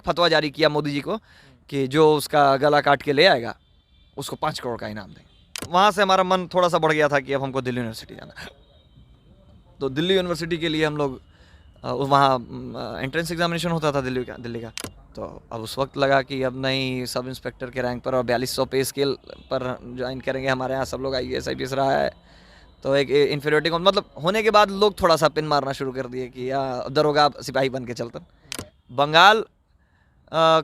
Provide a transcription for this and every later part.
फतवा जारी किया मोदी जी को कि जो उसका गला काट के ले आएगा उसको 5 करोड़ का इनाम देंगे। वहाँ से हमारा मन थोड़ा सा बढ़ गया था कि अब हमको दिल्ली यूनिवर्सिटी जाना है। तो दिल्ली यूनिवर्सिटी के लिए हम लोग वहाँ एंट्रेंस एग्जामिनेशन होता था दिल्ली का। तो अब उस वक्त लगा कि अब नहीं, सब इंस्पेक्टर के रैंक पर और 4200 पे स्केल पर ज्वाइन करेंगे। हमारे यहाँ सब लोग IAS IPS रहा है, तो एक इन्फीरियोरिटी मतलब होने के बाद लोग थोड़ा सा पिन मारना शुरू कर दिए कि दरोगा सिपाही बन के चलता। बंगाल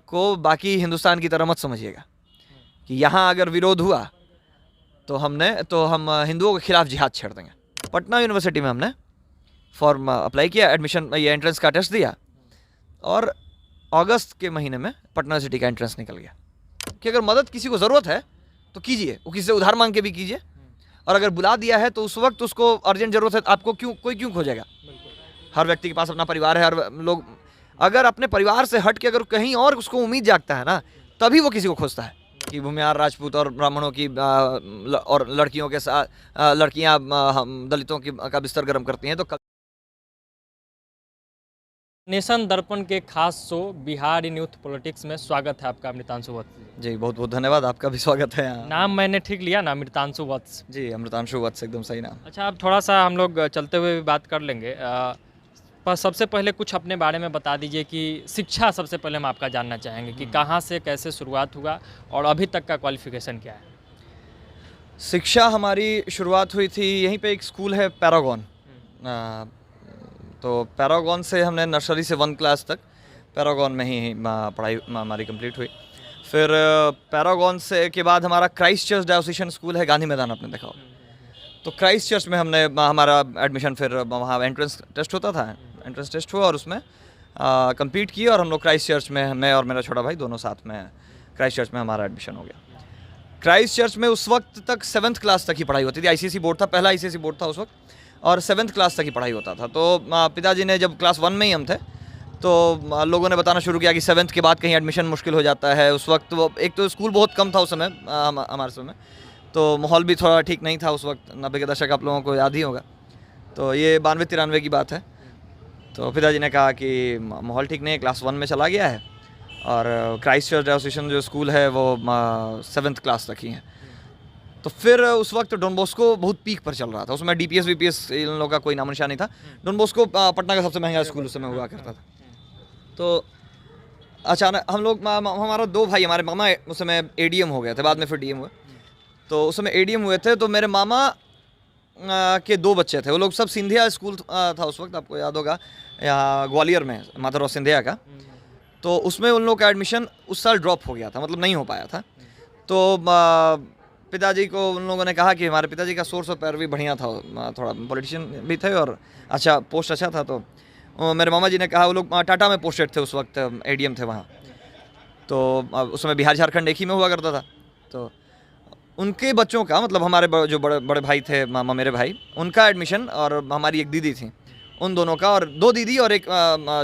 को बाकी हिंदुस्तान की तरह मत समझिएगा कि यहाँ अगर विरोध हुआ तो हम हिंदुओं के खिलाफ जिहाद छेड़ देंगे। पटना यूनिवर्सिटी में हमने फॉर्म अप्लाई किया, एडमिशन ये एंट्रेंस का टेस्ट दिया और अगस्त के महीने में पटना यूनिवर्सिटी का एंट्रेंस निकल गया कि अगर मदद किसी को ज़रूरत है तो कीजिए, वो किसी से उधार मांग के भी कीजिए, और अगर बुला दिया है तो उस वक्त उसको अर्जेंट ज़रूरत है, आपको कोई क्यों खोजेगा। हर व्यक्ति के पास अपना परिवार है, हर लोग अगर अपने परिवार से हट के अगर कहीं और उसको उम्मीद जागता है ना, तभी वो किसी को खोजता है कि भूमिहार राजपूत और ब्राह्मणों की और लड़कियों के साथ लड़कियां दलितों का बिस्तर गर्म करती हैं। तो नेशन दर्पण के खास show Bihar in youth politics में स्वागत है आपका अमृतांशु वत्स जी। बहुत बहुत धन्यवाद, आपका भी स्वागत है यहाँ। नाम मैंने ठीक लिया ना, अमृतांशु वत्स? जी, अमृतांशु वत्स एकदम सही नाम। अच्छा, अब थोड़ा सा हम लोग चलते हुए भी बात कर लेंगे, पर सबसे पहले कुछ अपने बारे में बता दीजिए कि शिक्षा सबसे पहले हम आपका जानना चाहेंगे कि कहाँ से कैसे शुरुआत हुआ और अभी तक का क्वालिफिकेशन क्या है? शिक्षा हमारी शुरुआत हुई थी यहीं पे, एक स्कूल है पैरागॉन। तो पैरागॉन से हमने नर्सरी से 1 क्लास तक पैरागॉन में ही पढ़ाई हमारी कंप्लीट हुई। फिर पैरागॉन से के बाद हमारा क्राइस्ट चर्च डायोसीशन स्कूल है, गांधी मैदान आपने देखा हो, तो क्राइस्ट चर्च में हमने हमारा एडमिशन, फिर वहाँ एंट्रेंस टेस्ट होता था, एंट्रेंस टेस्ट हुआ और उसमें कंप्लीट किया और हम लोग क्राइस्ट चर्च में, मैं और मेरा छोटा भाई दोनों साथ में क्राइस्ट चर्च में हमारा एडमिशन हो गया। क्राइस्ट चर्च में उस वक्त तक 7th क्लास तक ही पढ़ाई होती थी। ICSE बोर्ड था, पहला ICSE बोर्ड था उस वक्त, और 7th क्लास तक ही पढ़ाई होता था। तो पिताजी ने, जब क्लास 1 में ही हम थे, तो लोगों ने बताना शुरू किया कि 7th के बाद कहीं एडमिशन मुश्किल हो जाता है। उस वक्त वो एक तो स्कूल बहुत कम था उस समय, हमारे समय, तो माहौल भी थोड़ा ठीक नहीं था उस वक्त। 90 के दशक आप लोगों को याद ही होगा, तो ये 92-93 की बात है। तो पिताजी ने कहा कि माहौल ठीक नहीं है, क्लास 1 में चला गया है और क्राइस्ट चर्च डायोसीशन जो स्कूल है वो 7th क्लास तक ही है। तो फिर उस वक्त डॉन बॉस्को बहुत पीक पर चल रहा था, उसमें DPS VPS इन लोगों का कोई नामो निशान नहीं था। डॉन बॉस्को पटना का सबसे महंगा स्कूल उस समय हुआ करता था। तो अचानक हम लोग, हमारा 2 भाई, हमारे मामा उस समय ADM हो गए थे, बाद में फिर DM हुए। तो उस समय ADM हुए थे, तो मेरे मामा के 2 बच्चे थे, वो लोग सब सिंधिया स्कूल था उस वक्त, आपको याद होगा, यहाँ ग्वालियर में, माधवराव सिंधिया का। तो उसमें उन लोगों का एडमिशन उस साल ड्रॉप हो गया था, मतलब नहीं हो पाया था। तो पिताजी को उन लोगों ने कहा कि हमारे पिताजी का सोर्स ऑफ पैरवी बढ़िया था, थोड़ा पॉलिटिशियन भी थे और अच्छा पोस्ट अच्छा था। तो मेरे मामा जी ने कहा, वो लोग टाटा में पोस्टेड थे उस वक्त, ADM थे वहाँ। तो उसमें बिहार झारखंड एक ही में हुआ करता था। तो उनके बच्चों का, मतलब हमारे जो बड़े भाई थे, मामा मेरे भाई, उनका एडमिशन, और हमारी एक दीदी थी, उन दोनों का, और 2 दीदी और एक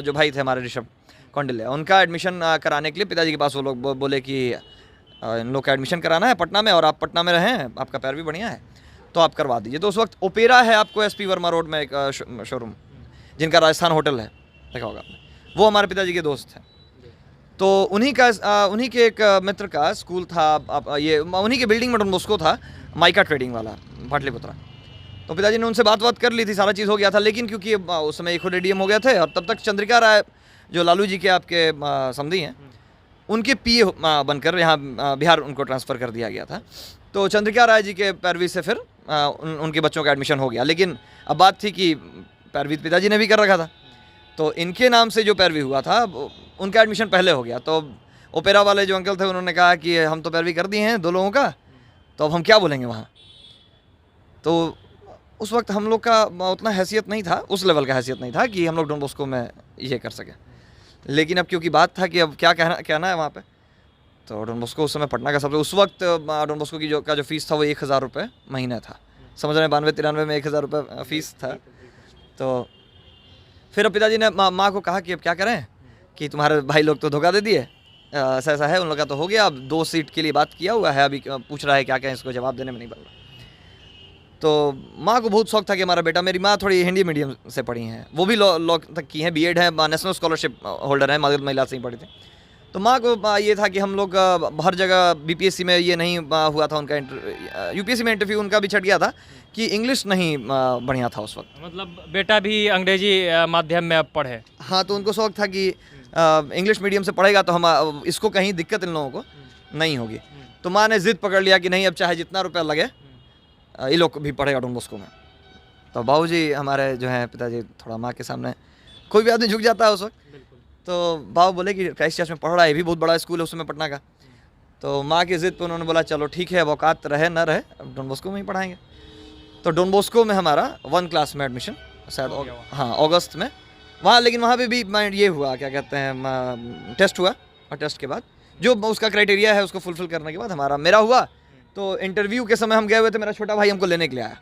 जो भाई थे हमारे ऋषभ कौंडिल्या, उनका एडमिशन कराने के लिए पिताजी के पास वो लोग बोले कि इन लोग का एडमिशन कराना है पटना में, और आप पटना में रहें, आपका पैर भी बढ़िया है, तो आप करवा दीजिए। तो उस वक्त ओपेरा है, आपको SP वर्मा रोड में एक शोरूम, जिनका राजस्थान होटल है, देखा होगा आपने, वो हमारे पिताजी के दोस्त हैं। तो उन्हीं के एक मित्र का स्कूल था, ये उन्हीं के बिल्डिंग में डॉन बॉस्को था, माइका ट्रेडिंग वाला, पाटलिपुत्रा। तो पिताजी ने उनसे बात कर ली थी, सारा चीज़ हो गया था, लेकिन क्योंकि उस समय खुद ADM हो गए थे, और तब तक चंद्रिका राय जो लालू जी के आपके समधी हैं, उनके PA बनकर यहाँ बिहार उनको ट्रांसफ़र कर दिया गया था। तो चंद्रिका राय जी के पैरवी से फिर उनके बच्चों का एडमिशन हो गया। लेकिन अब बात थी कि पैरवी पिताजी ने भी कर रखा था, तो इनके नाम से जो पैरवी हुआ था उनका एडमिशन पहले हो गया। तो ओपेरा वाले जो अंकल थे, उन्होंने कहा कि हम तो पैरवी कर दिए हैं 2 लोगों का, तो अब हम क्या बोलेंगे वहाँ। तो उस वक्त हम लोग का उतना हैसियत नहीं था, उस लेवल का हैसियत नहीं था कि हम लोग डॉन बॉस्को में ये कर सके। लेकिन अब क्योंकि बात था कि अब क्या कहना है वहाँ पे, तो डॉन बॉस्को उस समय पटना का सबसे, उस वक्त डॉन बॉस्को की जो फीस था वो 1000 रुपये महीना था, समझ रहे हैं, 92-93 में 1000 रुपये फीस था। तो फिर अब पिताजी ने माँ को कहा कि अब क्या करें, कि तुम्हारे भाई लोग तो धोखा दे दिए, ऐसा है, उन लोग का तो हो गया, अब 2 सीट के लिए बात किया हुआ है, अभी पूछ रहा है क्या कहें, इसको जवाब देने में नहीं पड़ रहा। तो माँ को बहुत शौक था कि हमारा बेटा, मेरी माँ थोड़ी हिंदी मीडियम से पढ़ी हैं, वो भी लॉ तक की हैं, B.Ed है, नेशनल स्कॉलरशिप होल्डर है, महिला से ही पढ़ी थी। तो माँ को ये था कि हम लोग हर जगह बीपीएससी में ये नहीं हुआ था उनका यूपीएससी में इंटरव्यू उनका भी छट गया था कि इंग्लिश नहीं बढ़िया था उस वक्त। मतलब बेटा भी अंग्रेजी माध्यम में अब पढ़े। हाँ, तो उनको शौक था कि इंग्लिश मीडियम से पढ़ेगा तो हम इसको कहीं दिक्कत इन लोगों को नहीं होगी। तो माँ ने जिद पकड़ लिया कि नहीं, अब चाहे जितना रुपया लगे ये लोग भी पढ़ेगा डॉन बॉस्को में। तो बाबूजी हमारे जो हैं पिताजी थोड़ा माँ के सामने कोई भी आदमी झुक जाता है उस वक्त। तो बाबू बोले कि क्राइस्ट चर्च में पढ़ रहा है, ये भी बहुत बड़ा स्कूल है उसमें पटना का। तो माँ की जिद पे उन्होंने बोला चलो ठीक है, अब औकात रहे ना रहे, अब डॉन बॉस्को में ही पढ़ाएंगे। तो डॉन बॉस्को में हमारा 1 क्लास में एडमिशन शायद हाँ अगस्त में वहाँ, लेकिन वहाँ पे भी ये हुआ क्या कहते हैं टेस्ट हुआ, और टेस्ट के बाद जो उसका क्राइटेरिया है उसको फुलफिल करने के बाद मेरा हुआ। तो इंटरव्यू के समय हम गए हुए थे, मेरा छोटा भाई हमको लेने के लिए आया।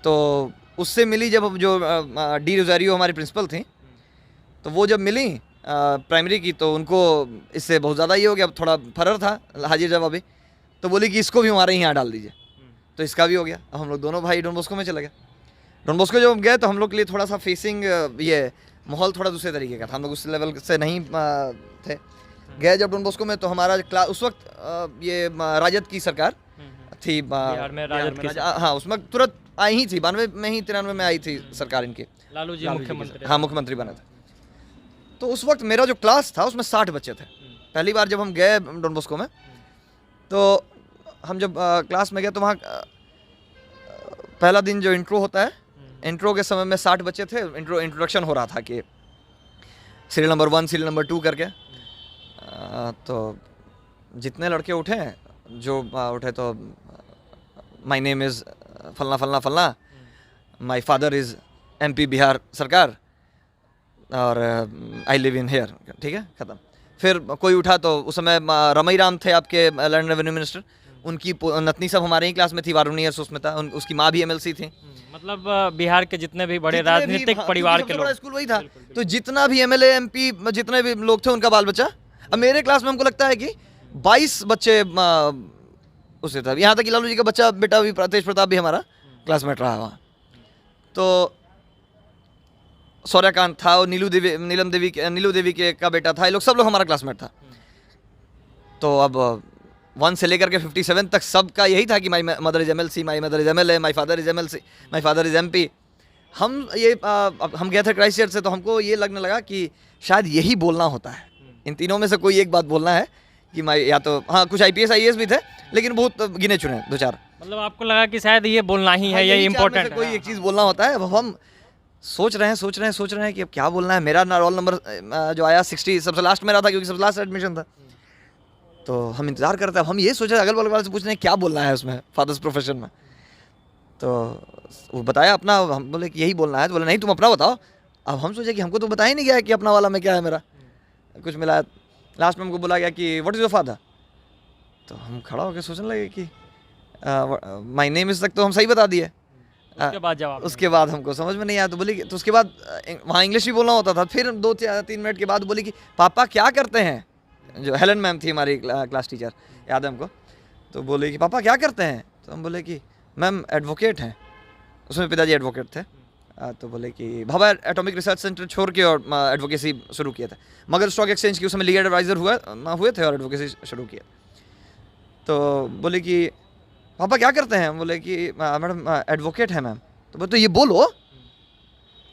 तो उससे मिली जब जो डी रोजारियो हमारी प्रिंसिपल थी, तो वो जब मिली प्राइमरी की, तो उनको इससे बहुत ज़्यादा ये हो गया, अब थोड़ा फर्र था हाजिर जवाबी। तो बोली कि इसको भी हमारे यहाँ डाल दीजिए, तो इसका भी हो गया। अब हम लोग दोनों भाई डॉन बॉस्को में चले गए। डॉन बॉस्को जब गए तो हम लोग के लिए थोड़ा सा फेसिंग ये माहौल थोड़ा दूसरे तरीके का था, हम लोग उस लेवल से नहीं थे। गए जब डॉन बॉस्को में तो हमारा क्लास उस वक्त ये राजद की सरकार थी बिहार में राजद की हाँ, उसमें तुरंत आई ही थी, 92 में ही 93 में आई थी सरकार इनकी, लालू जी मुख्यमंत्री। हाँ मुख्यमंत्री बने थे। तो उस वक्त मेरा जो क्लास था उसमें 60 बच्चे थे। पहली बार जब हम गए डॉन बॉस्को में, तो हम जब क्लास में गए तो वहाँ पहला दिन जो इंट्रो होता है, इंट्रो के समय में 60 बच्चे थे। इंट्रोडक्शन हो रहा था कि सीरियल नंबर 1 सीरियल नंबर 2 करके। तो जितने लड़के उठे जो उठे तो माय नेम इज़ फलना फलना फलना, my father is MP Bihar सरकार, और आई लिव इन हेयर, ठीक है, ख़त्म। फिर कोई उठा तो उस समय रमई राम थे आपके लैंड रेवेन्यू मिनिस्टर, उनकी नतनी सब हमारे ही क्लास में थी, वारुणी सुष्मिता, उसकी माँ भी MLC थी। मतलब बिहार के जितने भी बड़े राजनीतिक परिवार के लोग, स्कूल वही था। तो जितना भी MLA MP जितने भी लोग थे उनका बाल बच्चा। अब मेरे क्लास में हमको लगता है कि 22 बच्चे उससे था, यहाँ तक कि लालू जी का बच्चा बेटा भी तेज प्रताप भी हमारा क्लासमेट रहा वहाँ। तो सौर्यकांत था, और नीलू देवी के का बेटा था, ये लोग सब लोग हमारा क्लासमेट था। तो अब 1 से लेकर के 57 तक सबका यही था कि my mother is MLC, my mother is MLA, my father is MLC, my father is MP। हम ये हम गए थे क्राइस्ट चर्च से, तो हमको ये लगने लगा कि शायद यही बोलना होता है, इन तीनों में से कोई एक बात बोलना है कि माई, या तो हाँ कुछ IPS IAS भी थे लेकिन बहुत गिने चुने 2-4। मतलब आपको लगा कि शायद ये बोलना ही है, ये इम्पोर्टेंट है, कोई एक चीज़ बोलना होता है। अब हम सोच रहे हैं कि अब क्या बोलना है। मेरा ना रोल नंबर जो आया 60 सबसे लास्ट मेरा था, क्योंकि सबसे लास्ट एडमिशन था। तो हम इंतज़ार करते हैं, हम ये सोच रहे अगल बगल वाले से पूछ रहे हैं क्या बोलना है उसमें फादर्स प्रोफेशन में। तो वो बताया अपना, हम बोले कि यही बोलना है, तो बोले नहीं तुम अपना बताओ। अब हम सोचे कि हमको तो बताया ही नहीं गया कि अपना वाला में क्या है मेरा, कुछ मिला। लास्ट में हमको बोला गया कि व्हाट इज़ योर फादर। तो हम खड़ा होकर सोचने लगे कि माय नेम इज़ तक तो हम सही बता दिए। उसके बाद हमको समझ में नहीं आया, तो बोली तो उसके बाद वहाँ इंग्लिश भी बोलना होता था। फिर 2-3 मिनट के बाद बोली कि पापा क्या करते हैं, जो हेलन मैम थी हमारी क्लास टीचर, याद है हमको। तो बोले कि पापा क्या करते हैं, तो हम बोले कि मैम एडवोकेट हैं। उसमें पिताजी एडवोकेट थे। तो बोले कि भाभा एटॉमिक रिसर्च सेंटर छोड़ के और एडवोकेसी शुरू किया था, मगर स्टॉक एक्सचेंज की उसमें लीगल एडवाइज़र हुए थे और एडवोकेसी शुरू किया। तो बोले कि पापा क्या करते हैं, बोले कि मैडम एडवोकेट है मैम। तो बोले तो ये बोलो।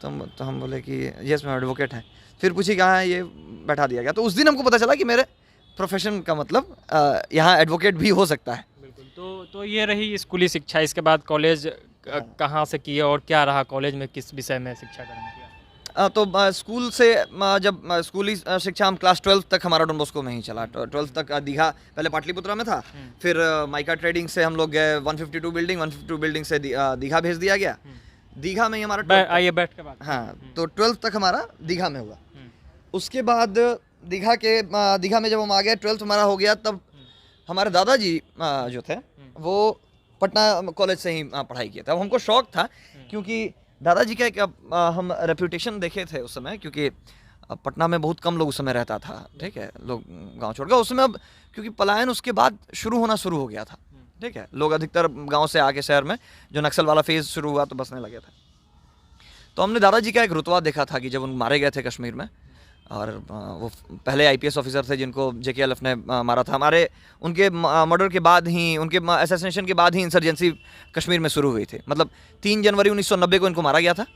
तो हम बोले कि यस मैम एडवोकेट है। फिर पूछी कहाँ है, ये बैठा दिया गया। तो उस दिन हमको पता चला कि मेरे प्रोफेशन का मतलब यहाँ एडवोकेट भी हो सकता है। बिल्कुल। तो ये रही स्कूली शिक्षा। इसके बाद कॉलेज कहाँ से किए और क्या रहा कॉलेज में, किस विषय में शिक्षा ग्रहण किया? तो स्कूल से जब स्कूली शिक्षा हम क्लास 12 तक हमारा डॉन बॉस्को में ही चला। 12 तक दीघा, पहले पाटलिपुत्रा में था, फिर माइका ट्रेडिंग से हम लोग गए 152 बिल्डिंग से दीघा भेज दिया गया। दीघा में ही हमारा आइए बैठ के बात। हाँ, तो 12 तक हमारा दीघा में हुआ। उसके बाद दीघा में जब हम आ गए 12th हमारा हो गया, तब हमारे दादाजी जो थे वो पटना कॉलेज से ही पढ़ाई किया था। अब हमको शौक था क्योंकि दादाजी का एक हम रेप्यूटेशन देखे थे उस समय, क्योंकि पटना में बहुत कम लोग उस समय रहता था, ठीक है, लोग गांव छोड़ गए उस समय। अब क्योंकि पलायन उसके बाद शुरू हो गया था, ठीक है, लोग अधिकतर गांव से आके शहर में, जो नक्सल वाला फेज शुरू हुआ तो बसने लगे थे। तो हमने दादाजी का एक रुतबा देखा था कि जब उन मारे गए थे कश्मीर में, और वो पहले आईपीएस ऑफिसर थे जिनको जेकेएलएफ ने मारा था। हमारे उनके मर्डर के बाद ही, उनके असैसिनेशन के बाद ही इंसर्जेंसी कश्मीर में शुरू हुई थी। मतलब 3 जनवरी 1990 को इनको मारा गया था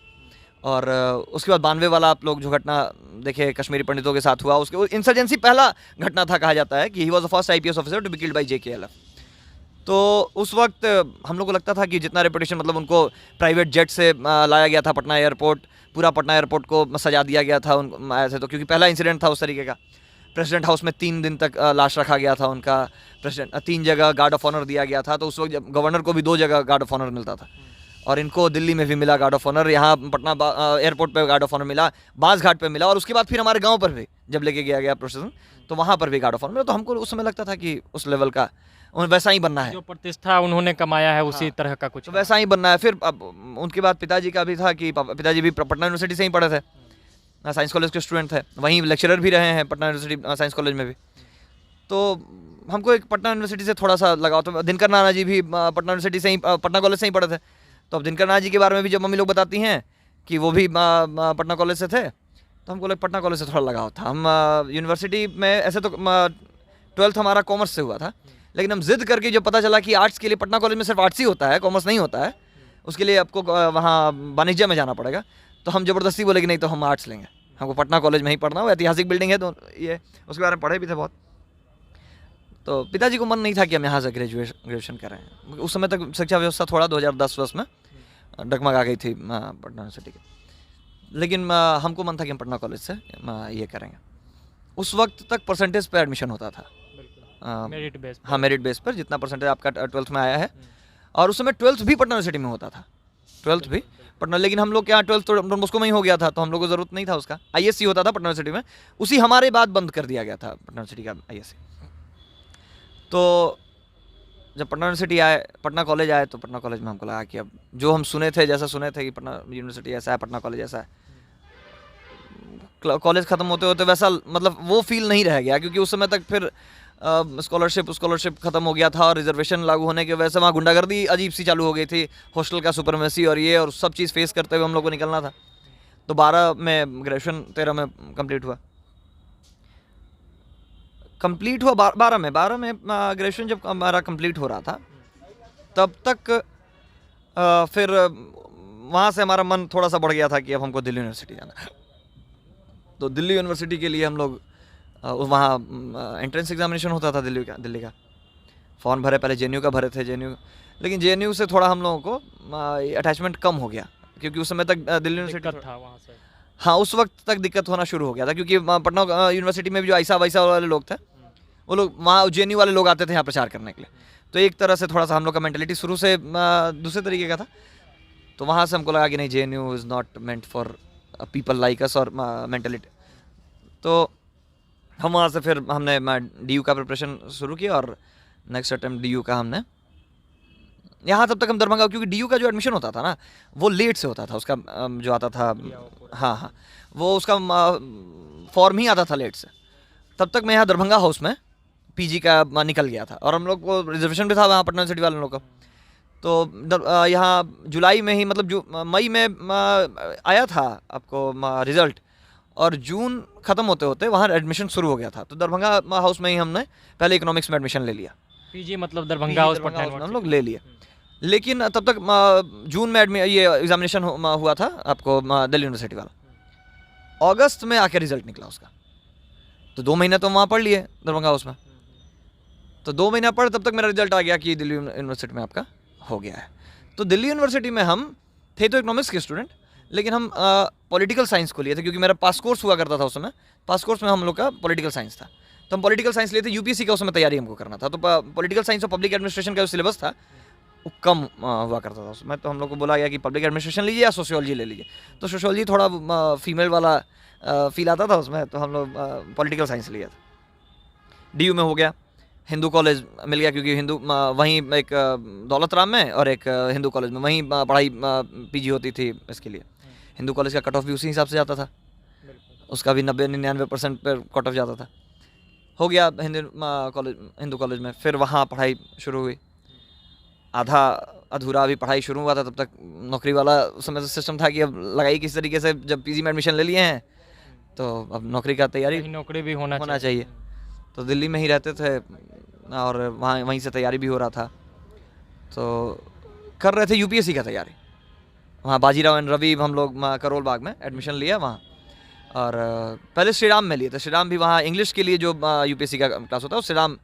और उसके बाद 92 वाला आप लोग जो घटना देखे कश्मीरी पंडितों के साथ हुआ, उसके इंसर्जेंसी पहला घटना था। कहा जाता है कि he was the first IPS officer to be killed by JKLF. तो उस वक्त हम लोग को लगता था कि जितना रेपुटेशन, मतलब उनको प्राइवेट जेट से लाया गया था पटना एयरपोर्ट, पूरा पटना एयरपोर्ट को सजा दिया गया था उन ऐसे, तो क्योंकि पहला इंसिडेंट था उस तरीके का। प्रेसिडेंट हाउस में 3 दिन तक लाश रखा गया था उनका। प्रेसिडेंट 3 जगह गार्ड ऑफ ऑनर दिया गया था। तो उस वक्त जब गवर्नर को भी 2 जगह गार्ड ऑफ ऑनर मिलता था, और इनको दिल्ली में भी मिला गार्ड ऑफ ऑनर, यहाँ पटना एयरपोर्ट पे गार्ड ऑफ ऑनर मिला, बास घाट पे मिला, और उसके बाद फिर हमारे गांव पर भी जब लेके गया प्रोसेसन तो वहाँ पर भी गार्ड ऑफ ऑनर मिला। तो हमको उस समय लगता था कि उस लेवल का वैसा ही बनना है, जो प्रतिष्ठा उन्होंने कमाया है उसी तरह का कुछ तो वैसा ही बनना है। फिर अब उनके बाद पिताजी का भी था कि पिताजी भी पटना यूनिवर्सिटी से ही पढ़े थे, साइंस कॉलेज के स्टूडेंट थे, वहीं लेक्चरर भी रहे हैं पटना यूनिवर्सिटी साइंस कॉलेज में भी। तो हमको एक पटना यूनिवर्सिटी से थोड़ा सा लगाव। तो दिनकर नाना जी भी पटना यूनिवर्सिटी से ही, पटना कॉलेज से ही पढ़े थे। तो अब दिनकर नाना जी के बारे में भी जब मम्मी लोग बताती हैं कि वो भी पटना कॉलेज से थे, तो हमको लग पटना कॉलेज से थोड़ा लगाव था। हम यूनिवर्सिटी में ऐसे तो 12th हमारा कॉमर्स से हुआ था, लेकिन हम जिद करके जब पता चला कि आर्ट्स के लिए पटना कॉलेज में सिर्फ आर्ट्स ही होता है, कॉमर्स नहीं होता है, उसके लिए आपको वहाँ वाणिज्य में जाना पड़ेगा, तो हम ज़बरदस्ती बोले कि नहीं, तो हम आर्ट्स लेंगे, हमको पटना कॉलेज में ही पढ़ना हो, ऐतिहासिक बिल्डिंग है तो ये, उसके बारे में पढ़े भी थे बहुत। तो पिताजी को मन नहीं था कि हम यहाँ से ग्रेजुएशन करें। उस समय तक शिक्षा व्यवस्था थोड़ा 2010 वर्ष में डगमगा गई थी पटना यूनिवर्सिटी की, लेकिन हमको मन था कि हम पटना कॉलेज से ये करेंगे। उस वक्त तक परसेंटेज पर एडमिशन होता था, मेरिट बेस। हाँ, मेरिट बेस पर जितना परसेंटेज आपका 12th में आया है। और उस समय 12th भी पटना यूनिवर्सिटी में होता था, 12th भी पटना, लेकिन हम लोग के यहाँ 12th तो डॉन बॉस्को में ही हो गया था, तो हम लोग को ज़रूरत नहीं था उसका। आईएससी होता था पटना यूनिवर्सिटी में, उसी हमारे बाद बंद कर दिया गया था पटना यूनिवर्सिटी का आईएससी। तो जब पटना यूनिवर्सिटी आए, पटना कॉलेज आए, तो पटना कॉलेज में हमको लगा कि अब जो हम सुने थे, जैसा सुने थे कि पटना यूनिवर्सिटी ऐसा है, पटना कॉलेज ऐसा है, कॉलेज ख़त्म होते होते वैसा मतलब वो फील नहीं रह गया, क्योंकि उस समय तक फिर स्कॉलरशिप ख़त्म हो गया था, और रिजर्वेशन लागू होने की वजह से वहाँ गुंडागर्दी अजीब सी चालू हो गई थी, हॉस्टल का सुपरमेसी और ये और सब चीज़ फेस करते हुए हम लोग को निकलना था। तो 12 में ग्रेजुएशन, 13 में कंप्लीट हुआ, 12 में ग्रेजुएशन जब हमारा कंप्लीट हो रहा था, तब तक फिर वहाँ से हमारा मन थोड़ा सा बढ़ गया था कि अब हमको दिल्ली यूनिवर्सिटी जाना है। तो दिल्ली यूनिवर्सिटी के लिए हम लोग वहाँ एंट्रेंस एग्जामिनेशन होता था दिल्ली का फॉर्म भरे, पहले जेएनयू का भरे थे, लेकिन जेएनयू से थोड़ा हम लोगों को अटैचमेंट कम हो गया, क्योंकि उस समय तक दिल्ली यूनिवर्सिटी था वहाँ से। हाँ, उस वक्त तक दिक्कत होना शुरू हो गया था, क्योंकि पटना यूनिवर्सिटी में भी जो ऐसा वैसा वाले लोग थे, वो लोग वहाँ जेएनयू वाले लोग आते थे यहाँ प्रचार करने के लिए। तो एक तरह से थोड़ा सा हम लोग का मेंटेलिटी शुरू से दूसरे तरीके का था। तो वहाँ से हमको लगा कि नहीं, JNU is not meant for people like us और मेंटेलिटी। तो हम वहाँ से फिर हमने डीयू का प्रिपरेशन शुरू किया, और नेक्स्ट अटेम्प्ट डीयू का हमने यहाँ, तब तक हम दरभंगा, क्योंकि डीयू का जो एडमिशन होता था ना, वो लेट से होता था, उसका जो आता था, हाँ, वो उसका फॉर्म ही आता था लेट से। तब तक मैं यहाँ दरभंगा हाउस में पीजी का निकल गया था, और हम लोग को रिजर्वेशन भी था वहाँ पटना यूनिवर्सिटी वाले लोग का। तो यहाँ जुलाई में ही, मतलब जो मई में आया था आपको रिज़ल्ट, और जून ख़त्म होते होते वहाँ एडमिशन शुरू हो गया था। तो दरभंगा हाउस में ही हमने पहले इकोनॉमिक्स में एडमिशन ले लिया, पीजी मतलब दरभंगा हाउस पटना हम लोग ले लिए। लेकिन तब तक जून में ये एग्जामिनेशन हुआ था आपको दिल्ली यूनिवर्सिटी वाला, अगस्त में आके रिजल्ट निकला उसका। तो 2 महीने तो वहाँ पढ़ लिए दरभंगा हाउस में, तो 2 महीना पढ़, तब तक मेरा रिजल्ट आ गया कि दिल्ली यूनिवर्सिटी में आपका हो गया है। तो दिल्ली यूनिवर्सिटी में हम थे तो इकोनॉमिक्स के स्टूडेंट, लेकिन हम पॉलिटिकल साइंस को लिए थे, क्योंकि मेरा पास कोर्स हुआ करता था उस समय। पास कोर्स में हम लोग का पॉलिटिकल साइंस था, तो हम पॉलिटिकल साइंस लिए थे। यूपीएससी का उस समय तैयारी हमको करना था, तो पॉलिटिकल साइंस और पब्लिक एडमिनिस्ट्रेशन का जो सिलेबस था वो कम हुआ करता था उसमें। तो हम लोग को बोला गया कि पब्लिक एडमिनिस्ट्रेशन लीजिए या सोशियोलॉजी ले लीजिए। तो सोशियोलॉजी थोड़ा फीमेल वाला फील आता था उसमें, तो हम लोग पॉलिटिकल साइंस लिया था। डीयू में हो गया, हिंदू कॉलेज मिल गया, क्योंकि हिंदू वहीं एक दौलत राम में और एक हिंदू कॉलेज में वहीं पढ़ाई पीजी होती थी। इसके लिए हिंदू कॉलेज का कट ऑफ भी उसी हिसाब से जाता था, उसका भी 90-99% पर कट ऑफ जाता था। हो गया हिंदू कॉलेज में, फिर वहाँ पढ़ाई शुरू हुई। आधा अधूरा अभी पढ़ाई शुरू हुआ था, तब तक नौकरी वाला समय से सिस्टम था कि अब लगाई किस तरीके से, जब पीजी में एडमिशन ले लिए हैं तो अब नौकरी का तैयारी कहीं नौकरी भी होना होना चाहिए। चाहिए। तो दिल्ली में ही रहते थे और वहीं से तैयारी भी हो रहा था, तो कर रहे थे यूपीएससी का तैयारी। वहाँ बाजीराव एंड रवि हम लोग करोल बाग में एडमिशन लिया वहाँ, और पहले श्री राम में लिए थे। श्री राम भी वहाँ इंग्लिश के लिए जो यूपीएससी का क्लास होता है वो श्री राम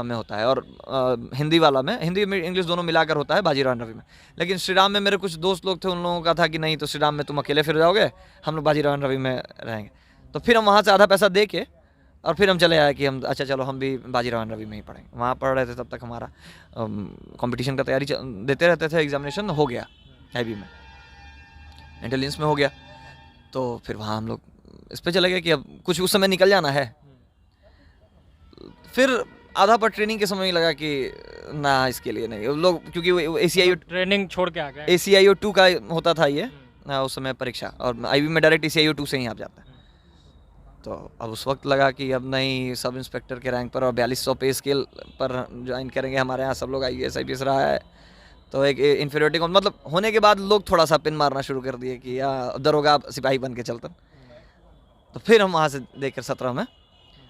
में होता है, और हिंदी वाला में, हिंदी में इंग्लिश दोनों मिलाकर होता है बाजीराव एंड रवि में। लेकिन श्री राम में मेरे कुछ दोस्त लोग थे, उन लोगों का था कि नहीं तो श्री राम में तुम अकेले फिर जाओगे, हम लोग बाजीराव एंड रवि में रहेंगे। तो फिर हम वहाँ से आधा पैसा दे के और फिर हम चले आए कि हम अच्छा चलो हम भी बाजीराव एंड रवि में ही पढ़ेंगे। वहाँ पढ़ रहे थे तब तक हमारा कंपटीशन का तैयारी देते रहते थे, एग्जामिनेशन हो गया IB में, इंटेलिजेंस में हो गया। तो फिर वहाँ हम लोग इस पे चले गए कि अब कुछ उस समय निकल जाना है। फिर आधा पर ट्रेनिंग के समय ही लगा कि ना इसके लिए नहीं, लोग क्योंकि ACIO ट्रेनिंग छोड़ के आ गए। ACIO 2 का होता था ये उस समय परीक्षा, और IB में डायरेक्ट ACIO 2 से ही आप जाते हैं। तो अब उस वक्त लगा कि अब नहीं, सब इंस्पेक्टर के रैंक पर और 4200 पे स्केल पर ज्वाइन करेंगे। हमारे यहाँ सब लोग IAS IPS रहा है, तो एक इन्फीरियरिटी मतलब होने के बाद लोग थोड़ा सा पिन मारना शुरू कर दिए कि दरोगा सिपाही बन के चलते। तो फिर हम वहाँ से देखकर 17 में